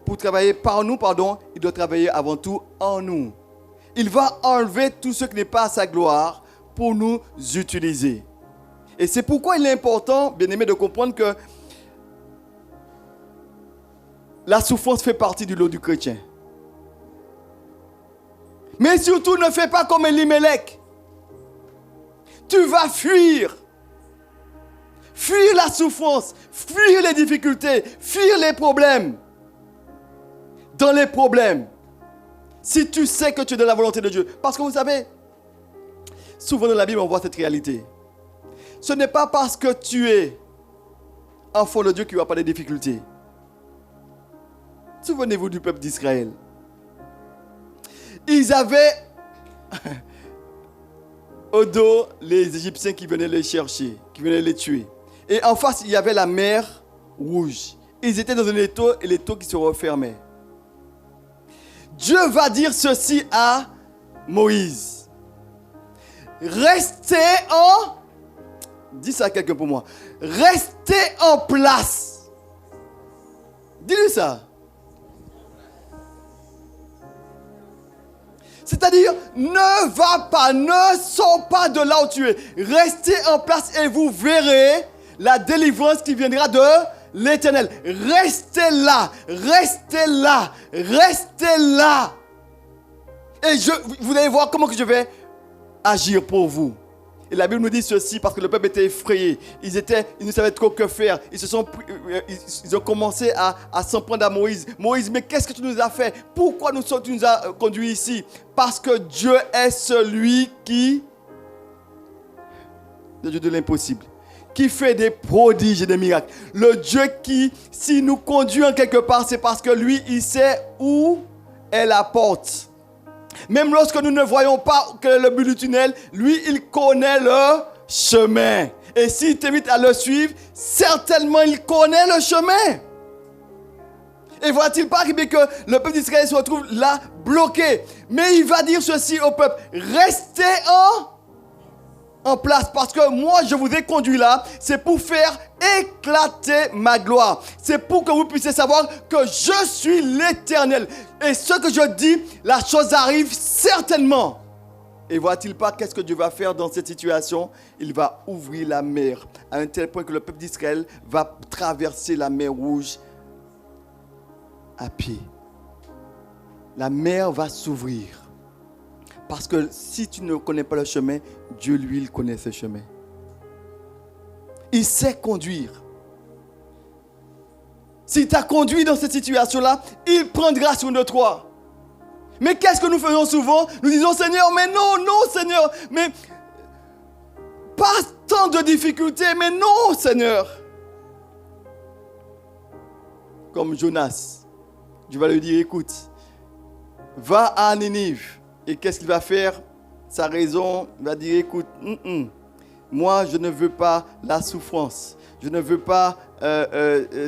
pour travailler par nous, il doit travailler avant tout en nous. Il va enlever tout ce qui n'est pas à sa gloire pour nous utiliser. Et c'est pourquoi il est important, bien aimé, de comprendre que la souffrance fait partie du lot du chrétien. Mais surtout, ne fais pas comme Elimelech. Tu vas fuir. Fuir la souffrance, fuir les difficultés, fuir les problèmes. Dans les problèmes, si tu sais que tu es dans la volonté de Dieu. Parce que vous savez, souvent dans la Bible, on voit cette réalité. Ce n'est pas parce que tu es enfant de Dieu qu'il n'y aura pas de difficultés. Souvenez-vous du peuple d'Israël. Ils avaient au dos les Égyptiens qui venaient les chercher, qui venaient les tuer. Et en face, il y avait la mer Rouge. Ils étaient dans un étau et l'étau qui se refermait. Dieu va dire ceci à Moïse. Restez en... Dis ça à quelqu'un pour moi. Restez en place. Dis-lui ça. C'est-à-dire, ne va pas, ne sors pas de là où tu es. Restez en place et vous verrez la délivrance qui viendra de l'Éternel. Restez là, restez là, restez là. Et vous allez voir comment que je vais agir pour vous. Et la Bible nous dit ceci parce que le peuple était effrayé. Ils ne savaient trop que faire. Ils ont commencé à s'en prendre à Moïse. Moïse, mais qu'est-ce que tu nous as fait? Pourquoi tu nous as conduits ici? Parce que Dieu est celui qui... Le Dieu de l'impossible. Qui fait des prodiges et des miracles. Le Dieu qui, s'il nous conduit en quelque part, c'est parce que lui, il sait où est la porte. Même lorsque nous ne voyons pas quel est le but du tunnel, lui, il connaît le chemin. Et s'il t'invite à le suivre, certainement, il connaît le chemin. Et voit-il pas que le peuple d'Israël se retrouve là, bloqué. Mais il va dire ceci au peuple, restez en place, parce que moi je vous ai conduit là, c'est pour faire éclater ma gloire. C'est pour que vous puissiez savoir que je suis l'Éternel. Et ce que je dis, la chose arrive certainement. Et voit-il pas qu'est-ce que Dieu va faire dans cette situation? Il va ouvrir la mer à un tel point que le peuple d'Israël va traverser la mer Rouge à pied. La mer va s'ouvrir. Parce que si tu ne connais pas le chemin, Dieu, lui, il connaît ce chemin. Il sait conduire. S'il t'a conduit dans cette situation-là, il prendra soin de toi. Mais qu'est-ce que nous faisons souvent? Nous disons, Seigneur, mais non, Seigneur, mais pas tant de difficultés, mais non, Seigneur. Comme Jonas, Dieu va lui dire, écoute, va à Ninive. Et qu'est-ce qu'il va faire? Sa raison, il va dire, écoute, moi je ne veux pas la souffrance. Je ne veux pas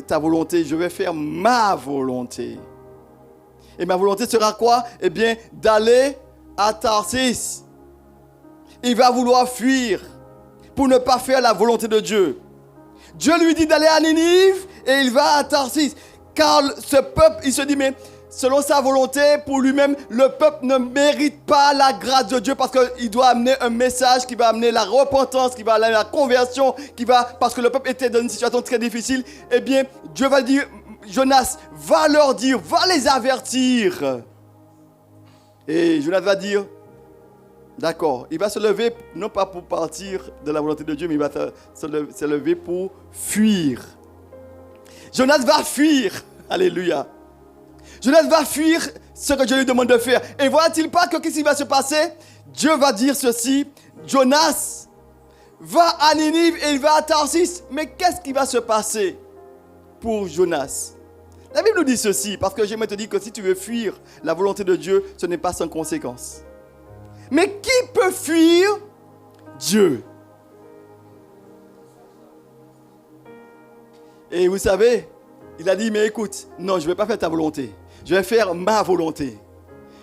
ta volonté. Je vais faire ma volonté. Et ma volonté sera quoi? Eh bien, d'aller à Tarsis. Il va vouloir fuir pour ne pas faire la volonté de Dieu. Dieu lui dit d'aller à Ninive et il va à Tarsis. Car ce peuple, il se dit, mais selon sa volonté, pour lui-même, le peuple ne mérite pas la grâce de Dieu parce qu'il doit amener un message qui va amener la repentance, qui va amener la conversion, parce que le peuple était dans une situation très difficile. Eh bien, Dieu va dire, Jonas, va leur dire, va les avertir. Et Jonas va dire, d'accord, il va se lever, non pas pour partir de la volonté de Dieu, mais il va se lever pour fuir. Jonas va fuir. Alléluia. Jonas va fuir ce que Dieu lui demande de faire. Et voit-il pas que qu'est-ce qui va se passer? Dieu va dire ceci. Jonas va à Ninive et il va à Tarsis. Mais qu'est-ce qui va se passer pour Jonas? La Bible nous dit ceci, parce que j'aimerais te dire que si tu veux fuir la volonté de Dieu, ce n'est pas sans conséquence. Mais qui peut fuir Dieu? Et vous savez, il a dit, mais écoute, non, je ne vais pas faire ta volonté. Je vais faire ma volonté.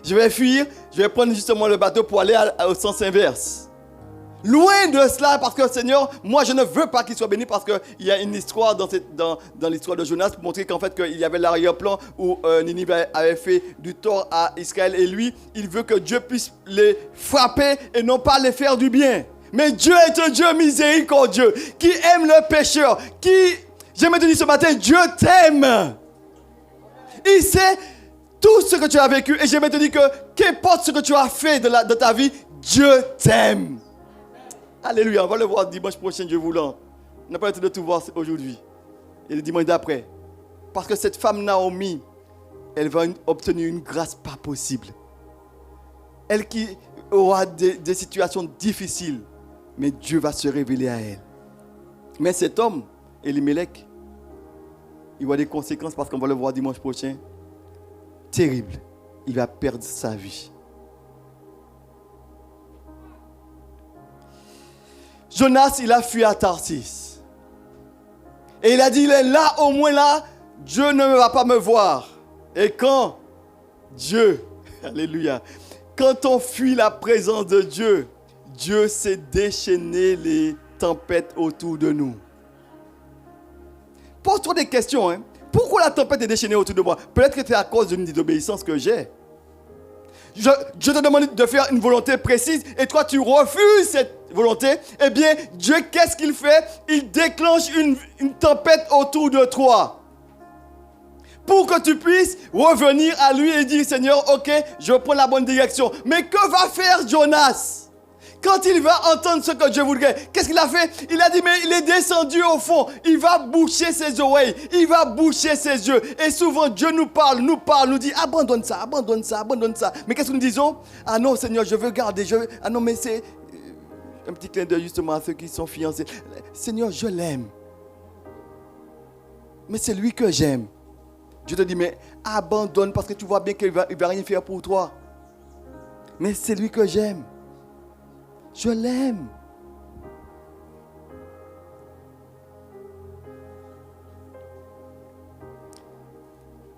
Je vais fuir, je vais prendre justement le bateau pour aller au sens inverse. Loin de cela, parce que Seigneur, moi je ne veux pas qu'il soit béni, parce qu'il y a une histoire dans l'histoire de Jonas pour montrer qu'en fait qu'il y avait l'arrière-plan où Ninive avait fait du tort à Israël. Et lui, il veut que Dieu puisse les frapper et non pas les faire du bien. Mais Dieu est un Dieu miséricordieux, qui aime le pécheur, j'aimerais te dire ce matin, Dieu t'aime. Il sait tout ce que tu as vécu. Et j'aimerais te dire que, qu'importe ce que tu as fait de ta vie, Dieu t'aime. Alléluia, on va le voir dimanche prochain, Dieu voulant. On n'a pas le temps de tout voir aujourd'hui. Et le dimanche d'après. Parce que cette femme Naomi, elle va obtenir une grâce pas possible. Elle qui aura des situations difficiles, mais Dieu va se révéler à elle. Mais cet homme, Elimelech, il va avoir des conséquences parce qu'on va le voir dimanche prochain. Terrible. Il va perdre sa vie. Jonas, il a fui à Tarsis. Et il a dit, là, au moins là, Dieu ne va pas me voir. Et quand Dieu, alléluia, quand on fuit la présence de Dieu, Dieu sait déchaîner les tempêtes autour de nous. Pose-toi des questions. Hein. Pourquoi la tempête est déchaînée autour de moi? Peut-être que c'est à cause d'une désobéissance que j'ai. Je te demande de faire une volonté précise et toi tu refuses cette volonté. Eh bien, Dieu, qu'est-ce qu'il fait? Il déclenche une tempête autour de toi. Pour que tu puisses revenir à lui et dire, Seigneur, ok, je prends la bonne direction. Mais que va faire Jonas? Quand il va entendre ce que Dieu voudrait, qu'est-ce qu'il a fait? Il a dit, mais il est descendu au fond. Il va boucher ses oreilles. Il va boucher ses yeux. Et souvent, Dieu nous parle, nous dit, abandonne ça, abandonne ça, abandonne ça. Mais qu'est-ce que nous disons? Ah non, Seigneur, je veux garder. Ah non, mais c'est un petit clin d'œil justement à ceux qui sont fiancés. Seigneur, je l'aime. Mais c'est lui que j'aime. Dieu te dit, mais abandonne parce que tu vois bien qu'il va rien faire pour toi. Mais c'est lui que j'aime. Je l'aime.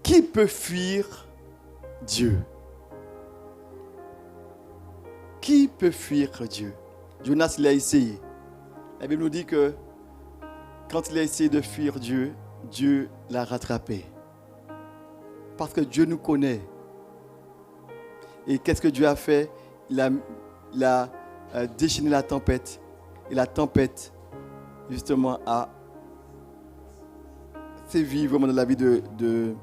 Qui peut fuir Dieu? Qui peut fuir Dieu? Jonas l'a essayé. La Bible nous dit que quand il a essayé de fuir Dieu, Dieu l'a rattrapé. Parce que Dieu nous connaît. Et qu'est-ce que Dieu a fait? Il a déchaîné la tempête. Et la tempête, justement, a sévi vraiment dans la vie de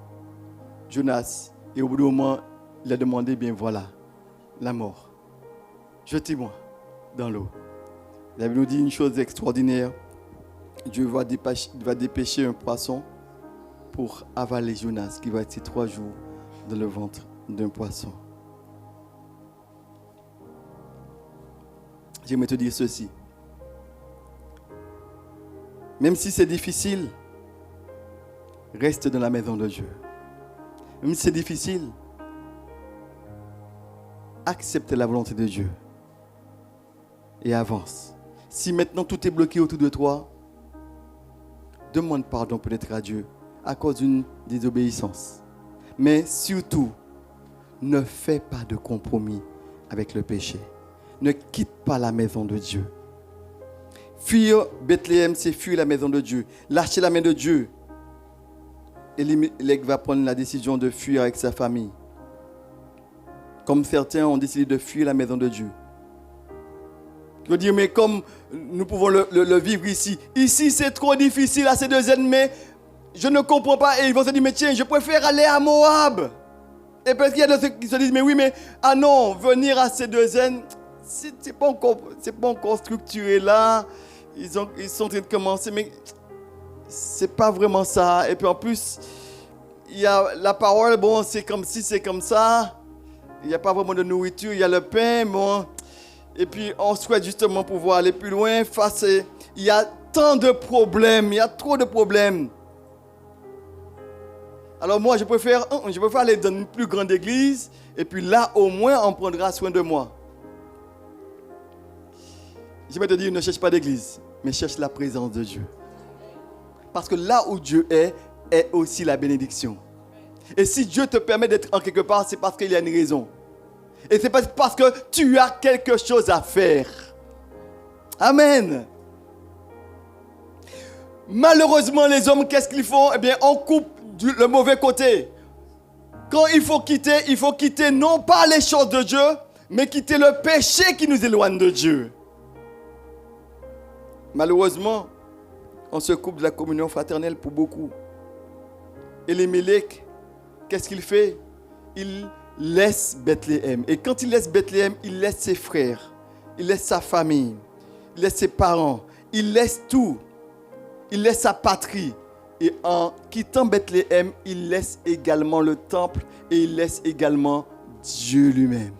Jonas. Et au bout d'un moment, il a demandé, bien voilà, la mort. Jetez-moi dans l'eau. La Bible nous dit une chose extraordinaire. Dieu va dépêcher un poisson pour avaler Jonas, qui va être 3 jours dans le ventre d'un poisson. J'aimerais te dire ceci. Même si c'est difficile, reste dans la maison de Dieu. Même si c'est difficile, accepte la volonté de Dieu et avance. Si maintenant tout est bloqué autour de toi, demande pardon peut-être à Dieu à cause d'une désobéissance. Mais surtout, ne fais pas de compromis avec le péché. Ne quitte pas la maison de Dieu. Fuir Bethléem, c'est fuir la maison de Dieu. Lâcher la main de Dieu. Elimelech va prendre la décision de fuir avec sa famille. Comme certains ont décidé de fuir la maison de Dieu. Je veux dire, mais comme nous pouvons le vivre ici. Ici, c'est trop difficile à ces 2 ennemis. Je ne comprends pas. Et ils vont se dire, mais tiens, je préfère aller à Moab. Et peut-être qu'il y a ceux qui se disent, mais oui, mais ah non, venir à ces 2 ennemis, c'est pas encore structuré là. Ils sont en train de commencer, mais c'est pas vraiment ça. Et puis en plus, il y a la parole, bon, c'est comme si, c'est comme ça. Il n'y a pas vraiment de nourriture, il y a le pain, bon. Et puis on souhaite justement pouvoir aller plus loin. Il y a tant de problèmes, il y a trop de problèmes. Alors moi, je préfère aller dans une plus grande église. Et puis là, au moins, on prendra soin de moi. Je vais te dire, ne cherche pas d'église, mais cherche la présence de Dieu. Parce que là où Dieu est aussi la bénédiction. Et si Dieu te permet d'être en quelque part, c'est parce qu'il y a une raison. Et c'est parce que tu as quelque chose à faire. Amen. Malheureusement, les hommes, qu'est-ce qu'ils font? Eh bien, on coupe le mauvais côté. Quand il faut quitter non pas les choses de Dieu, mais quitter le péché qui nous éloigne de Dieu. Malheureusement, on se coupe de la communion fraternelle pour beaucoup. Et Elimelech, qu'est-ce qu'il fait? Il laisse Bethléem. Et quand il laisse Bethléem, il laisse ses frères, il laisse sa famille, il laisse ses parents, il laisse tout. Il laisse sa patrie. Et en quittant Bethléem, il laisse également le temple et il laisse également Dieu lui-même.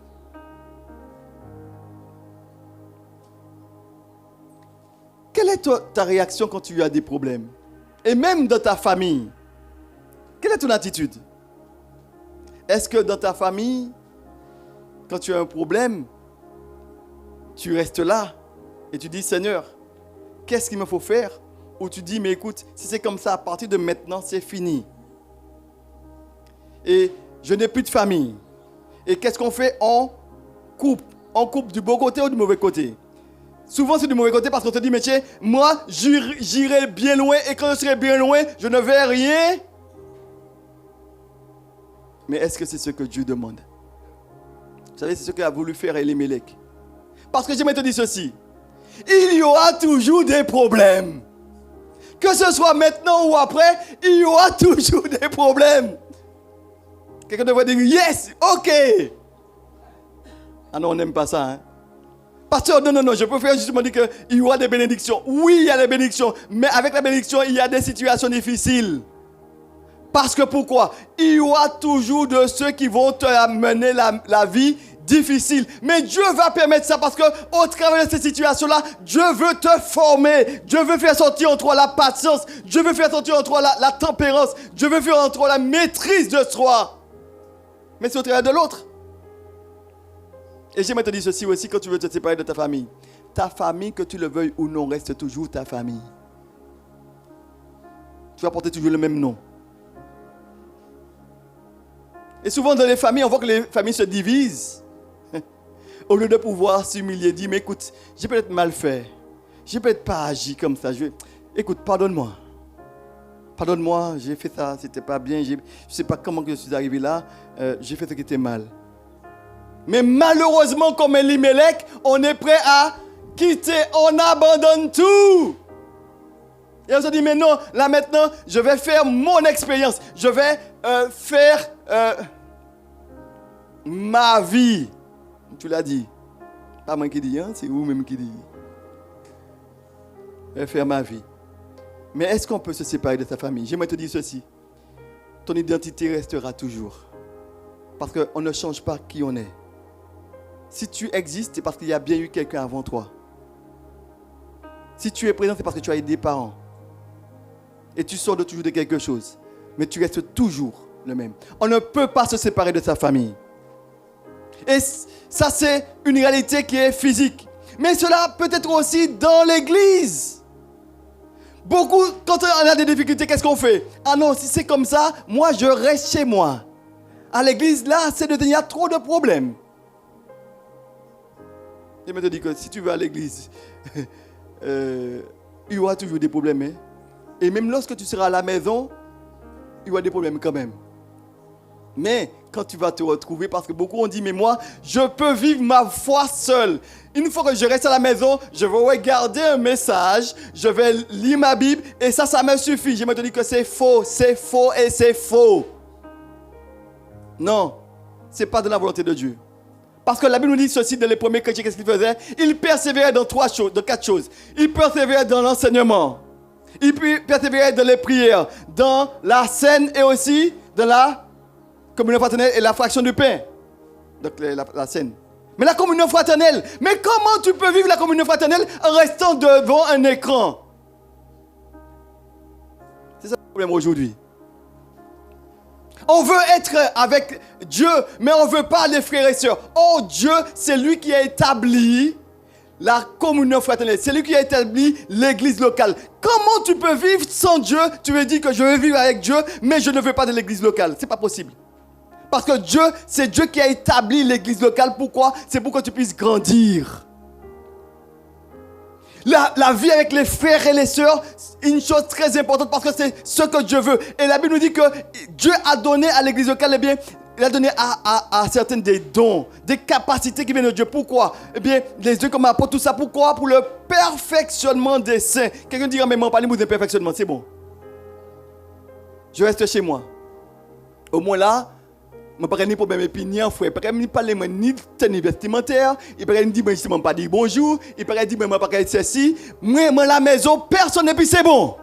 Quelle est ta réaction quand tu as des problèmes? Et même dans ta famille, quelle est ton attitude? Est-ce que dans ta famille, quand tu as un problème, tu restes là et tu dis, Seigneur, qu'est-ce qu'il me faut faire? Ou tu dis, mais écoute, si c'est comme ça, à partir de maintenant, c'est fini. Et je n'ai plus de famille. Et qu'est-ce qu'on fait? On coupe du bon côté ou du mauvais côté. Souvent, c'est du mauvais côté parce qu'on te dit, mais tiens, moi, j'irai bien loin et quand je serai bien loin, je ne vais rien. Mais est-ce que c'est ce que Dieu demande? Vous savez, c'est ce qu'a voulu faire Elimelech. Parce que j'aimerais te dire ceci. Il y aura toujours des problèmes. Que ce soit maintenant ou après, il y aura toujours des problèmes. Quelqu'un devrait dire, yes, ok. Ah non, on n'aime pas ça. Hein? Pasteur, non, je préfère justement dire qu'il y aura des bénédictions. Oui, il y a des bénédictions, mais avec la bénédiction, il y a des situations difficiles. Parce que pourquoi? Il y aura toujours de ceux qui vont te amener la vie difficile. Mais Dieu va permettre ça parce qu'au travers de ces situations-là, Dieu veut te former. Dieu veut faire sortir en toi la patience. Dieu veut faire sortir en toi la tempérance. Dieu veut faire en toi la maîtrise de soi. Mais c'est au travers de l'autre. Et j'aimerais te dire ceci aussi quand tu veux te séparer de ta famille. Ta famille, que tu le veuilles ou non, reste toujours ta famille. Tu vas porter toujours le même nom. Et souvent dans les familles, on voit que les familles se divisent. Au lieu de pouvoir s'humilier, dire, mais écoute, j'ai peut-être mal fait. J'ai peut-être pas agi comme ça. Écoute, pardonne-moi. Pardonne-moi, j'ai fait ça, c'était pas bien. Je ne sais pas comment que je suis arrivé là. J'ai fait ce qui était mal. Mais malheureusement, comme Elimelech, on est prêt à quitter. On abandonne tout. Et on se dit, mais non, là maintenant, je vais faire mon expérience. Je vais faire ma vie. Tu l'as dit. Pas moi qui dis, hein, c'est vous-même qui dit. Je vais faire ma vie. Mais est-ce qu'on peut se séparer de sa famille? J'aimerais te dire ceci. Ton identité restera toujours. Parce qu'on ne change pas qui on est. Si tu existes, c'est parce qu'il y a bien eu quelqu'un avant toi. Si tu es présent, c'est parce que tu as eu des parents. Et tu sors de toujours de quelque chose. Mais tu restes toujours le même. On ne peut pas se séparer de sa famille. Et ça, c'est une réalité qui est physique. Mais cela peut être aussi dans l'église. Beaucoup, quand on a des difficultés, qu'est-ce qu'on fait? Ah non, si c'est comme ça, moi, je reste chez moi. À l'église, là, il y a trop de problèmes. Je me te dis que si tu vas à l'église, il y aura toujours des problèmes. Hein? Et même lorsque tu seras à la maison, il y aura des problèmes quand même. Mais quand tu vas te retrouver, parce que beaucoup ont dit, mais moi, je peux vivre ma foi seul. Une fois que je reste à la maison, je vais regarder un message, je vais lire ma Bible, et ça me suffit. Je me te dis que c'est faux et c'est faux. Non, ce n'est pas de la volonté de Dieu. Parce que la Bible nous dit ceci dans les premiers chrétiens, qu'est-ce qu'ils faisaient? Ils persévéraient dans 4 choses. Ils persévéraient dans l'enseignement. Ils persévéraient dans les prières, dans la scène et aussi dans la communion fraternelle et la fraction du pain. Donc la scène. Mais la communion fraternelle, mais comment tu peux vivre la communion fraternelle en restant devant un écran? C'est ça le problème aujourd'hui. On veut être avec Dieu, mais on ne veut pas les frères et sœurs. Oh, Dieu, c'est lui qui a établi la communion fraternelle. C'est lui qui a établi l'église locale. Comment tu peux vivre sans Dieu? Tu veux dire que je veux vivre avec Dieu, mais je ne veux pas de l'église locale. Ce n'est pas possible. Parce que Dieu, c'est Dieu qui a établi l'église locale. Pourquoi? C'est pour que tu puisses grandir. La vie avec les frères et les sœurs, une chose très importante parce que c'est ce que Dieu veut. Et la Bible nous dit que Dieu a donné à l'église locale, eh bien, Il a donné à certains des dons, des capacités qui viennent de Dieu. Pourquoi? Eh bien, les yeux comme apôtre, tout ça, pourquoi? Pour le perfectionnement des saints. Quelqu'un dira, mais moi, parlez-moi de perfectionnement, c'est bon. Je reste chez moi. Au moins là, je ne peux pas ni problème et ni en frère. Je ne peux pas parler ni de vestimentaire. Il ne peut pas dire, je ne pas dire bonjour. Il ne peut pas dire, je ne peux pas dire ceci. Moi, la maison, personne ne puis c'est bon.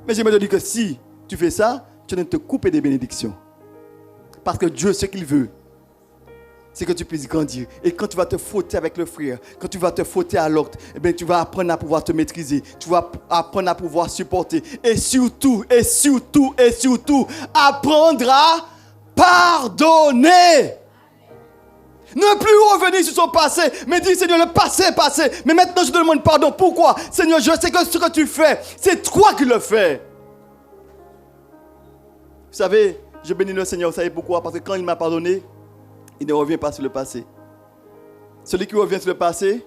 Mais je me dis que si tu fais ça, tu viens de te couper des bénédictions. Parce que Dieu, ce qu'il veut, c'est que tu puisses grandir. Et quand tu vas te frotter avec le frère, quand tu vas te frotter à l'autre, eh bien, tu vas apprendre à pouvoir te maîtriser. Tu vas apprendre à pouvoir supporter. Et surtout, apprendre à pardonner. Ne plus revenir sur son passé, mais dire, Seigneur, le passé est passé. Mais maintenant, je te demande pardon. Pourquoi? Seigneur, je sais que ce que tu fais, c'est toi qui le fais. Vous savez, je bénis le Seigneur. Vous savez pourquoi? Parce que quand il m'a pardonné, il ne revient pas sur le passé. Celui qui revient sur le passé,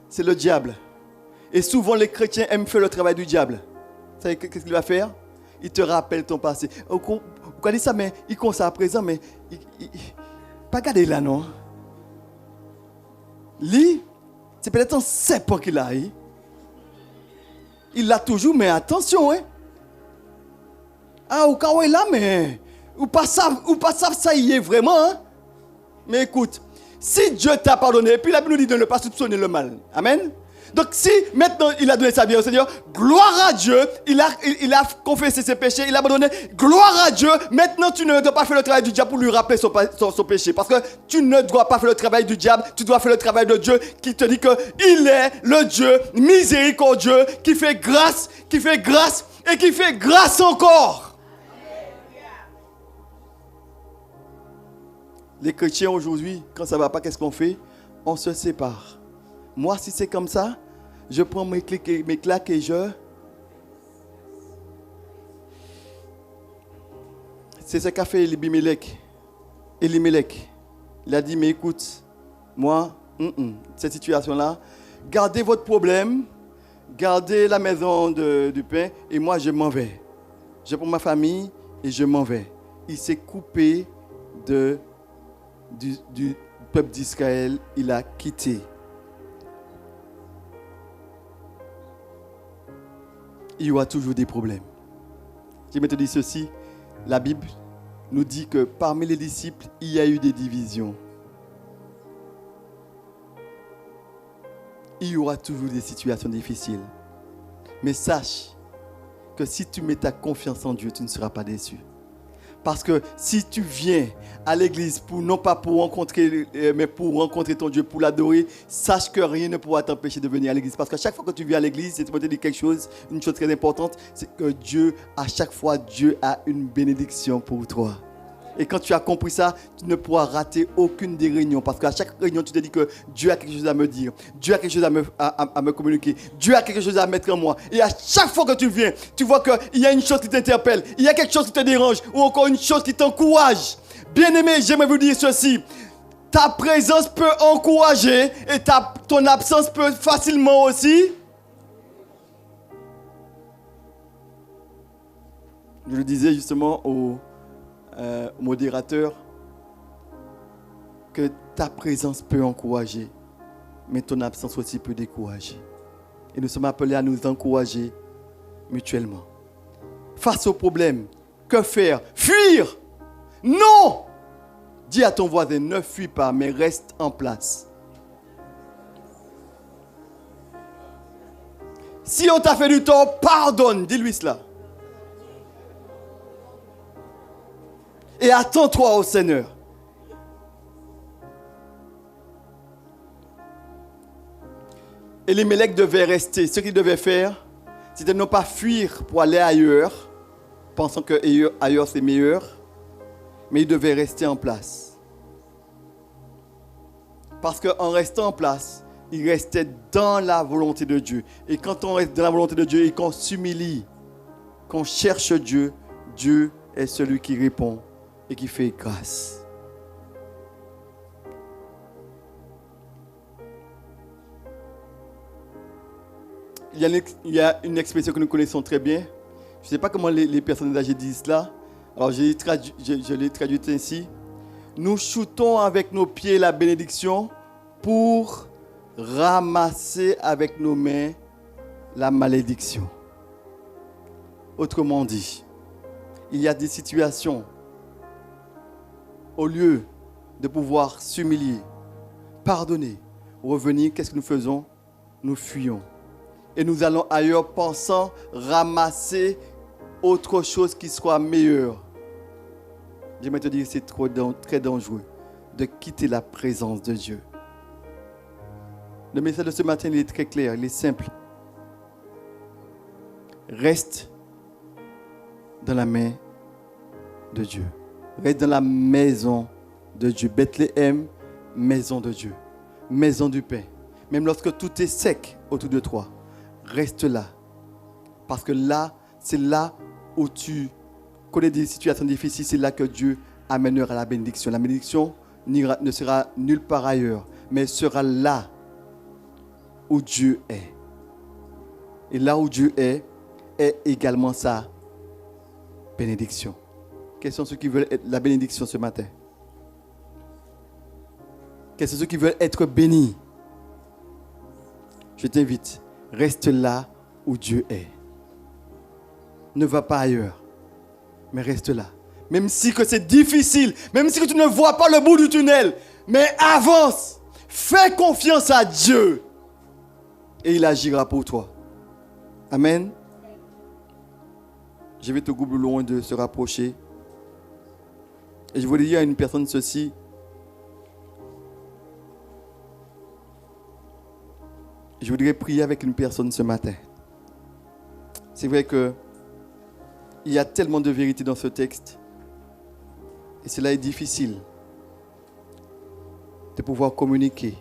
c'est le diable. Et souvent, les chrétiens aiment faire le travail du diable. Vous savez qu'est-ce qu'il va faire? Il te rappelle ton passé. Vous connaissez ça, mais il compte ça à présent, mais pas garder là, non? Lui, c'est peut-être un serpent qu'il a. Il l'a toujours, mais attention, hein? Ah, au cas où il est là, mais ou pas ça y est vraiment, hein? Mais écoute, si Dieu t'a pardonné, et puis la Bible nous dit de ne pas soupçonner le mal. Amen. Donc si maintenant il a donné sa vie au Seigneur, gloire à Dieu, il a confessé ses péchés, il a abandonné, gloire à Dieu. Maintenant tu ne dois pas faire le travail du diable pour lui rappeler son péché. Parce que tu ne dois pas faire le travail du diable, tu dois faire le travail de Dieu qui te dit qu'il est le Dieu miséricordieux, qui fait grâce et qui fait grâce encore. Les chrétiens aujourd'hui, quand ça ne va pas, qu'est-ce qu'on fait? On se sépare. Moi, si c'est comme ça, je prends mes claques et je... C'est ce qu'a fait Elimelech. Il a dit, mais écoute, moi, cette situation-là, gardez votre problème, gardez la maison du pain, et moi, je m'en vais. Je prends ma famille et je m'en vais. Il s'est coupé du peuple d'Israël, il a quitté. Il y aura toujours des problèmes. Je vais te dire ceci, la Bible nous dit que parmi les disciples, il y a eu des divisions. Il y aura toujours des situations difficiles. Mais sache que si tu mets ta confiance en Dieu, tu ne seras pas déçu. Parce que si tu viens à l'église non pas pour rencontrer, mais pour rencontrer ton Dieu, pour l'adorer, sache que rien ne pourra t'empêcher de venir à l'église. Parce qu'à chaque fois que tu viens à l'église, je te dire quelque chose, une chose très importante, c'est que à chaque fois, Dieu a une bénédiction pour toi. Et quand tu as compris ça, tu ne pourras rater aucune des réunions. Parce qu'à chaque réunion, tu te dis que Dieu a quelque chose à me dire. Dieu a quelque chose à me communiquer. Dieu a quelque chose à mettre en moi. Et à chaque fois que tu viens, tu vois qu'il y a une chose qui t'interpelle. Il y a quelque chose qui te dérange. Ou encore une chose qui t'encourage. Bien-aimé, j'aimerais vous dire ceci. Ta présence peut encourager et ton absence peut facilement aussi. Je le disais justement au modérateur, que ta présence peut encourager, mais ton absence aussi peut décourager. Et nous sommes appelés à nous encourager mutuellement. Face au problème, que faire? Fuir? Non! Dis à ton voisin, ne fuis pas, mais reste en place. Si on t'a fait du tort, pardonne. Dis-lui cela. Et attends-toi au Seigneur. Elimelech devait rester. Ce qu'il devait faire, c'était ne pas fuir pour aller ailleurs, pensant que ailleurs c'est meilleur, mais il devait rester en place. Parce qu'en restant en place, il restait dans la volonté de Dieu. Et quand on reste dans la volonté de Dieu et qu'on s'humilie, qu'on cherche Dieu, Dieu est celui qui répond et qui fait grâce. Il y a une expression que nous connaissons très bien. Je ne sais pas comment les personnes âgées disent cela. Alors je l'ai traduite ainsi. nous shootons avec nos pieds la bénédiction pour ramasser avec nos mains la malédiction. Autrement dit, il y a des situations, au lieu de pouvoir s'humilier, pardonner, revenir, qu'est-ce que nous faisons? Nous fuyons. Et nous allons ailleurs pensant ramasser autre chose qui soit meilleure. J'aimerais te dire que c'est très dangereux de quitter la présence de Dieu. Le message de ce matin, il est très clair, il est simple. Reste dans la main de Dieu. Reste dans la maison de Dieu. Bethléem, maison de Dieu. Maison du pain. Même lorsque tout est sec autour de toi, reste là. Parce que là, c'est là où tu connais des situations difficiles. C'est là que Dieu amènera la bénédiction. La bénédiction ne sera nulle part ailleurs, mais sera là où Dieu est. Et là où Dieu est également sa bénédiction. Quels sont ceux qui veulent être la bénédiction ce matin? Quels sont ceux qui veulent être bénis? Je t'invite, reste là où Dieu est. Ne va pas ailleurs, mais reste là. Même si que c'est difficile, même si que tu ne vois pas le bout du tunnel, mais avance, fais confiance à Dieu et il agira pour toi. Amen. Je vais te groupe loin de se rapprocher. Et je voulais dire à une personne ceci. Je voudrais prier avec une personne ce matin. C'est vrai que il y a tellement de vérité dans ce texte. Et cela est difficile de pouvoir communiquer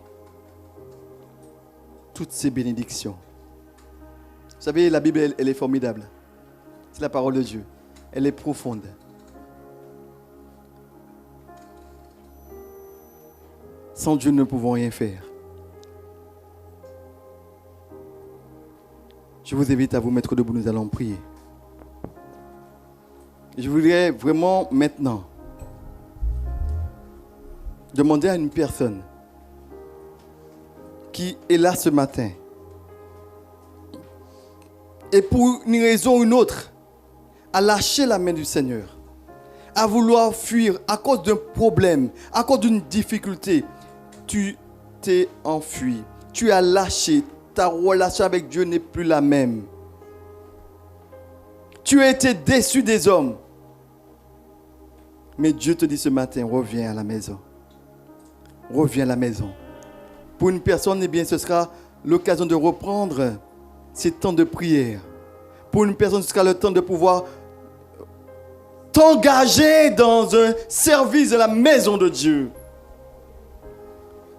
toutes ces bénédictions. Vous savez, la Bible, elle est formidable. C'est la parole de Dieu. Elle est profonde. Sans Dieu, nous ne pouvons rien faire. Je vous invite à vous mettre debout, nous allons prier. Je voudrais vraiment maintenant demander à une personne qui est là ce matin et pour une raison ou une autre à lâcher la main du Seigneur, à vouloir fuir à cause d'un problème, à cause d'une difficulté. Tu t'es enfui, tu as lâché, ta relation avec Dieu n'est plus la même. Tu as été déçu des hommes. Mais Dieu te dit ce matin, reviens à la maison. Reviens à la maison. Pour une personne, eh bien, ce sera l'occasion de reprendre ces temps de prière. Pour une personne, ce sera le temps de pouvoir t'engager dans un service de la maison de Dieu.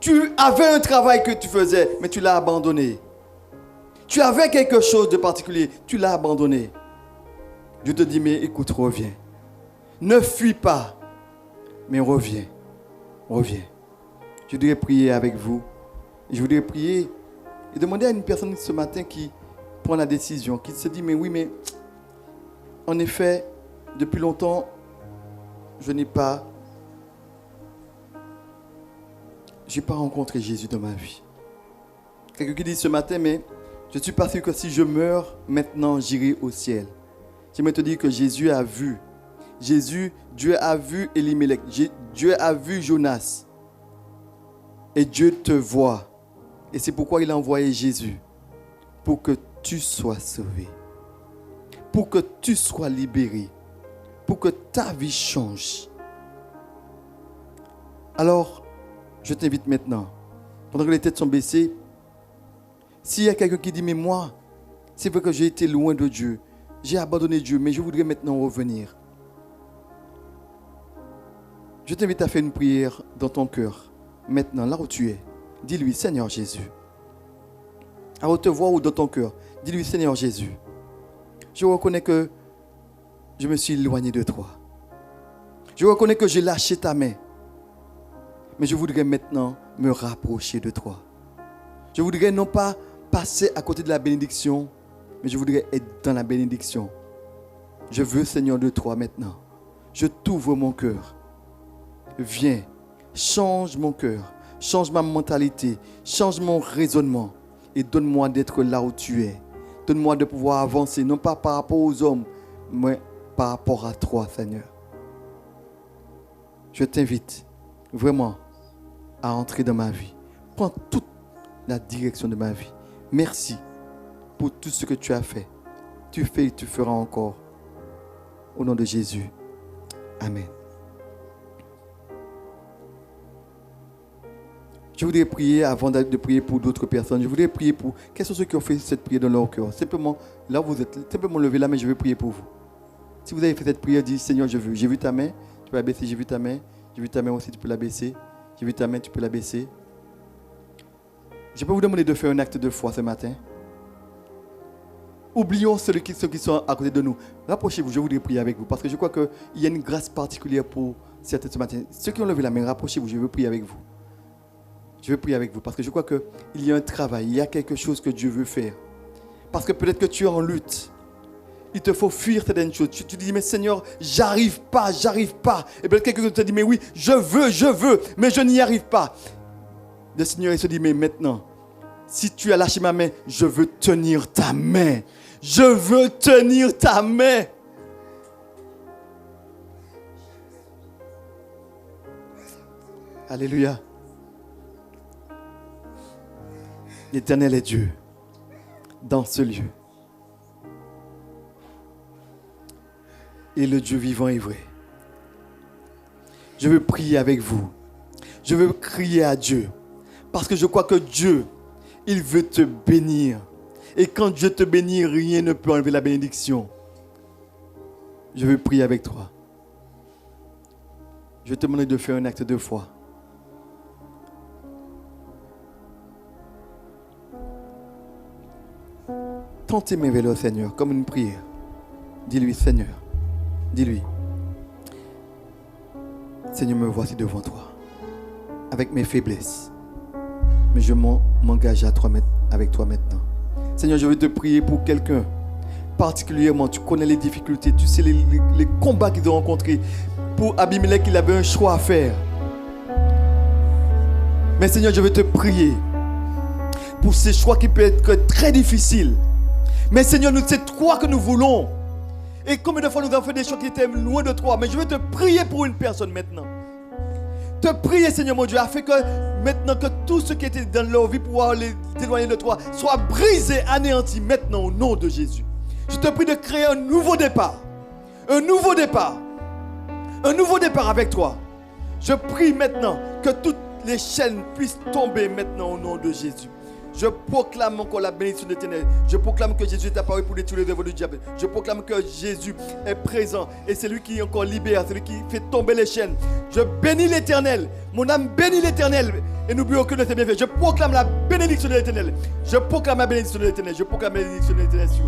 Tu avais un travail que tu faisais, mais tu l'as abandonné. Tu avais quelque chose de particulier, tu l'as abandonné. Dieu te dit, mais écoute, reviens. Ne fuis pas, mais reviens. Reviens. Je voudrais prier avec vous. Je voudrais prier et demander à une personne ce matin qui prend la décision, qui se dit, mais oui, mais en effet, depuis longtemps, je n'ai pas rencontré Jésus dans ma vie. Quelqu'un qui dit ce matin, mais je ne suis pas sûr que si je meurs, maintenant, j'irai au ciel. J'aimerais te dire que Jésus a vu. Dieu a vu Elimelech. Dieu a vu Jonas. Et Dieu te voit. Et c'est pourquoi il a envoyé Jésus. Pour que tu sois sauvé. Pour que tu sois libéré. Pour que ta vie change. Alors, je t'invite maintenant, pendant que les têtes sont baissées, s'il y a quelqu'un qui dit, mais moi, c'est vrai que j'ai été loin de Dieu. J'ai abandonné Dieu, mais je voudrais maintenant revenir. Je t'invite à faire une prière dans ton cœur. Maintenant, là où tu es, dis-lui, Seigneur Jésus. À haute voix ou dans ton cœur, dis-lui, Seigneur Jésus. Je reconnais que je me suis éloigné de toi. Je reconnais que j'ai lâché ta main. Mais je voudrais maintenant me rapprocher de toi. Je voudrais non pas passer à côté de la bénédiction, mais je voudrais être dans la bénédiction. Je veux, Seigneur, de toi maintenant. Je t'ouvre mon cœur. viens, change mon cœur, change ma mentalité, change mon raisonnement et donne-moi d'être là où tu es. Donne-moi de pouvoir avancer, non pas par rapport aux hommes, mais par rapport à toi, Seigneur. Je t'invite vraiment à entrer dans ma vie. Prends toute la direction de ma vie. Merci pour tout ce que tu as fait. Tu fais et tu feras encore. Au nom de Jésus. Amen. Je voudrais prier avant de prier pour d'autres personnes. Je voudrais prier pour... Quels sont ceux qui ont fait cette prière dans leur cœur? Simplement, là où vous êtes, simplement levez la main, je vais prier pour vous. Si vous avez fait cette prière, dites Seigneur, je veux. J'ai vu ta main, tu peux la baisser. J'ai vu ta main. J'ai vu ta main aussi, tu peux la baisser. J'ai vu ta main, tu peux la baisser. Je peux vous demander de faire un acte de foi ce matin. Oublions ceux qui sont à côté de nous. Rapprochez-vous, je voudrais prier avec vous. Parce que je crois qu'il y a une grâce particulière pour certains ce matin. Ceux qui ont levé la main, rapprochez-vous, je veux prier avec vous. Je veux prier avec vous parce que je crois qu'il y a un travail, il y a quelque chose que Dieu veut faire. Parce que peut-être que tu es en lutte. Il te faut fuir certaines choses. Tu te dis, mais Seigneur, j'arrive pas. Et peut-être quelqu'un te dit, mais oui, je veux, mais je n'y arrive pas. Le Seigneur, il se dit, mais maintenant, si tu as lâché ma main, je veux tenir ta main. Je veux tenir ta main. Alléluia. L'Éternel est Dieu dans ce lieu. Et le Dieu vivant est vrai. Je veux prier avec vous. Je veux crier à Dieu. Parce que je crois que Dieu, il veut te bénir. Et quand Dieu te bénit, rien ne peut enlever la bénédiction. Je veux prier avec toi. Je vais te demander de faire un acte de foi. Tends tes mains vers le Seigneur comme une prière. Dis-lui, Seigneur, dis-lui, Seigneur, me voici devant toi, avec mes faiblesses. Mais je m'engage avec toi maintenant. Seigneur, je veux te prier pour quelqu'un. Particulièrement, tu connais les difficultés, tu sais les combats qu'ils ont rencontrés. Pour Abimelech, il avait un choix à faire. Mais Seigneur, je veux te prier pour ces choix qui peuvent être très difficiles. Mais Seigneur, c'est toi que nous voulons. Et combien de fois nous avons fait des choses qui étaient loin de toi. Mais je veux te prier pour une personne maintenant. Te prier, Seigneur mon Dieu, afin que maintenant que tout ce qui était dans leur vie pour pouvoir les éloigner de toi soit brisé, anéanti maintenant au nom de Jésus. Je te prie de créer un nouveau départ. Un nouveau départ. Un nouveau départ avec toi. Je prie maintenant que toutes les chaînes puissent tomber maintenant au nom de Jésus. Je proclame encore la bénédiction de l'Éternel. Je proclame que Jésus est apparu pour détruire les œuvres du diable. Je proclame que Jésus est présent et c'est lui qui encore libère, c'est lui qui fait tomber les chaînes. Je bénis l'Éternel. Mon âme bénit l'Éternel et n'oublions que de ses bienfaits. Je proclame la bénédiction de l'Éternel. Je proclame la bénédiction de l'Éternel. Je proclame la bénédiction de l'Éternel sur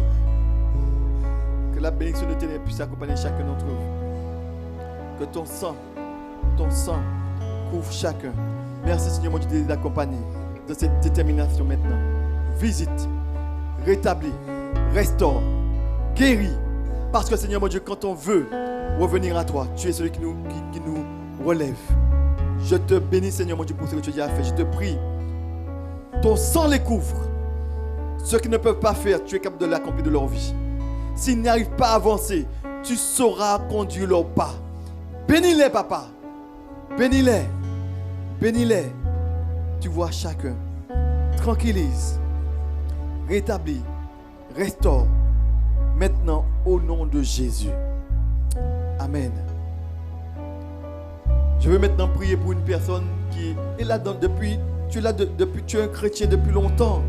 que la bénédiction de l'Éternel puisse accompagner chacun d'entre vous. Que ton sang couvre chacun. Merci Seigneur mon Dieu de les accompagner de cette détermination maintenant. Visite, rétablis, restaure, guéris. Parce que Seigneur mon Dieu, quand on veut revenir à toi, tu es celui qui nous relève. Je te bénis Seigneur mon Dieu pour ce que tu as déjà fait. Je te prie, ton sang les couvre. Ceux qui ne peuvent pas faire, tu es capable de l'accomplir de leur vie. S'ils n'arrivent pas à avancer, tu sauras conduire leurs pas. Bénis-les, papa. Bénis-les. Bénis-les. Tu vois chacun. Tranquillise. Rétablis. Restaure. Maintenant, au nom de Jésus. Amen. Je veux maintenant prier pour une personne qui est là depuis. Tu es là depuis. Tu es un chrétien depuis longtemps.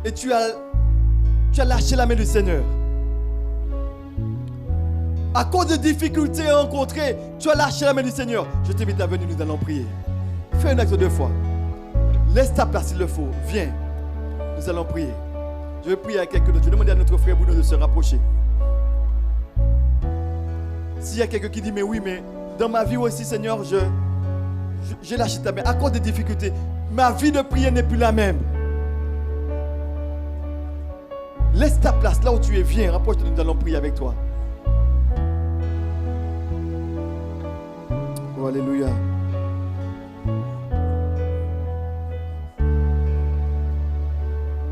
Et tu as lâché la main du Seigneur. À cause de difficultés rencontrées, tu as lâché la main du Seigneur. Je t'invite à venir, nous allons prier. Fais un acte de foi. Laisse ta place s'il le faut. Viens. Nous allons prier. Je vais prier à quelqu'un d'autre. Je vais demander à notre frère Bruno de se rapprocher. S'il y a quelqu'un qui dit, mais oui, mais dans ma vie aussi, Seigneur, j'ai lâché ta main. À cause des difficultés, ma vie de prière n'est plus la même. Laisse ta place là où tu es. Viens, rapproche-toi, nous allons prier avec toi. Oh, alléluia.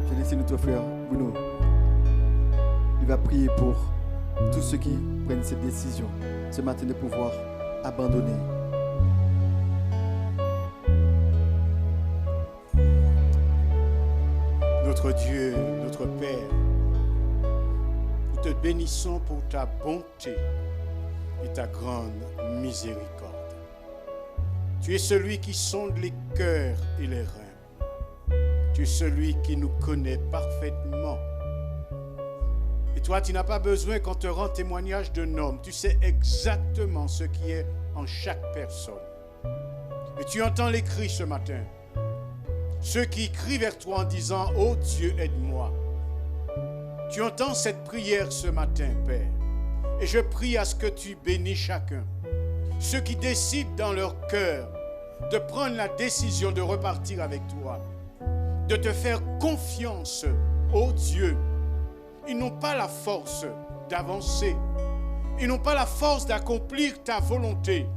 Je laisse notre frère Bruno. Il va prier pour tous ceux qui prennent cette décision ce matin de pouvoir abandonner. Notre Dieu, notre Père, nous te bénissons pour ta bonté et ta grande miséricorde. Tu es celui qui sonde les cœurs et les reins. Tu es celui qui nous connaît parfaitement. Et toi, tu n'as pas besoin qu'on te rende témoignage d'un homme. Tu sais exactement ce qui est en chaque personne. Et tu entends les cris ce matin. Ceux qui crient vers toi en disant « Oh Dieu, aide-moi ». Tu entends cette prière ce matin, Père. Et je prie à ce que tu bénis chacun. Ceux qui décident dans leur cœur de prendre la décision de repartir avec toi, de te faire confiance, ô Dieu. Ils n'ont pas la force d'avancer. Ils n'ont pas la force d'accomplir ta volonté.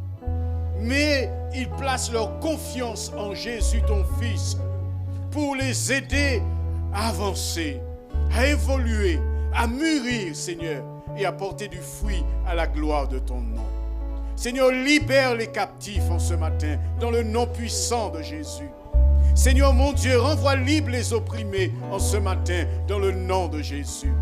Mais ils placent leur confiance en Jésus, ton Fils, pour les aider à avancer, à évoluer, à mûrir, Seigneur, et à porter du fruit à la gloire de ton nom. Seigneur, libère les captifs en ce matin, dans le nom puissant de Jésus. Seigneur mon Dieu, renvoie libre les opprimés en ce matin, dans le nom de Jésus.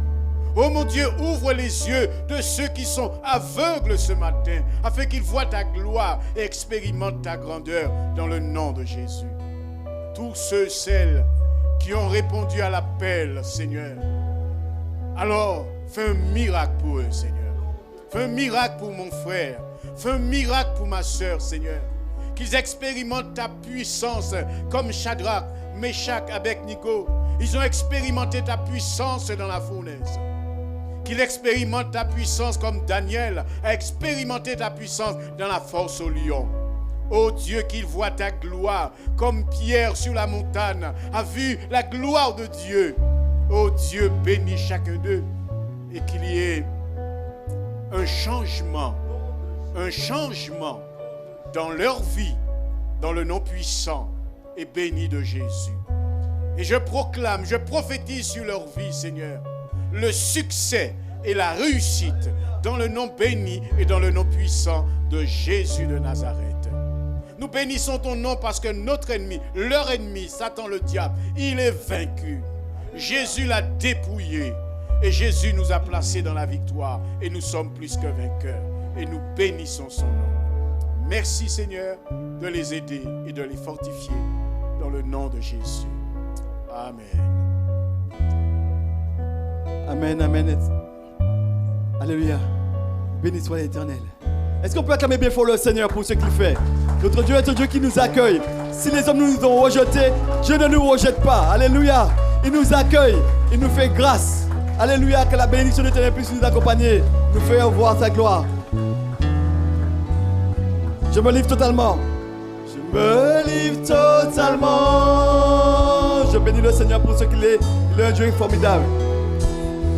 Oh mon Dieu, ouvre les yeux de ceux qui sont aveugles ce matin, afin qu'ils voient ta gloire et expérimentent ta grandeur, dans le nom de Jésus. Tous ceux, celles qui ont répondu à l'appel, Seigneur, alors fais un miracle pour eux, Seigneur. Fais un miracle pour mon frère. Fais un miracle pour ma soeur, Seigneur. Qu'ils expérimentent ta puissance comme Shadrach, Meshach, Abednego. Ils ont expérimenté ta puissance dans la fournaise. Qu'ils expérimentent ta puissance comme Daniel a expérimenté ta puissance dans la force au lion. Ô Dieu, qu'ils voient ta gloire comme Pierre sur la montagne a vu la gloire de Dieu. Ô Dieu, bénis chacun d'eux et qu'il y ait un changement dans leur vie, dans le nom puissant et béni de Jésus. Et je proclame, je prophétise sur leur vie, Seigneur, le succès et la réussite dans le nom béni et dans le nom puissant de Jésus de Nazareth. Nous bénissons ton nom parce que notre ennemi, leur ennemi, Satan le diable, il est vaincu. Jésus l'a dépouillé et Jésus nous a placés dans la victoire et nous sommes plus que vainqueurs et nous bénissons son nom. Merci Seigneur de les aider et de les fortifier dans le nom de Jésus. Amen. Amen, amen. Alléluia. Béni soit l'Éternel. Est-ce qu'on peut acclamer bien fort le Seigneur pour ce qu'il fait? Notre Dieu est un Dieu qui nous accueille. Si les hommes nous ont rejetés, Dieu ne nous rejette pas. Alléluia. Il nous accueille. Il nous fait grâce. Alléluia. Que la bénédiction de l'Éternel puisse nous accompagner. Nous faire voir sa gloire. Je me livre totalement. Je me livre totalement. Je bénis le Seigneur pour ce qu'il est. Il est un Dieu formidable.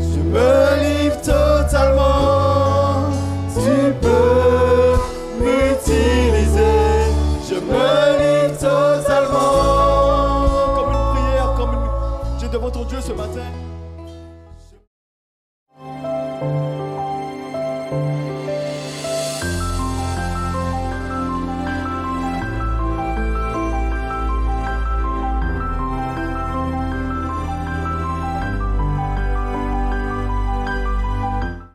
Je me livre totalement. Tu peux m'utiliser. Je me livre totalement. Comme une prière, comme une... Je suis devant ton Dieu ce matin.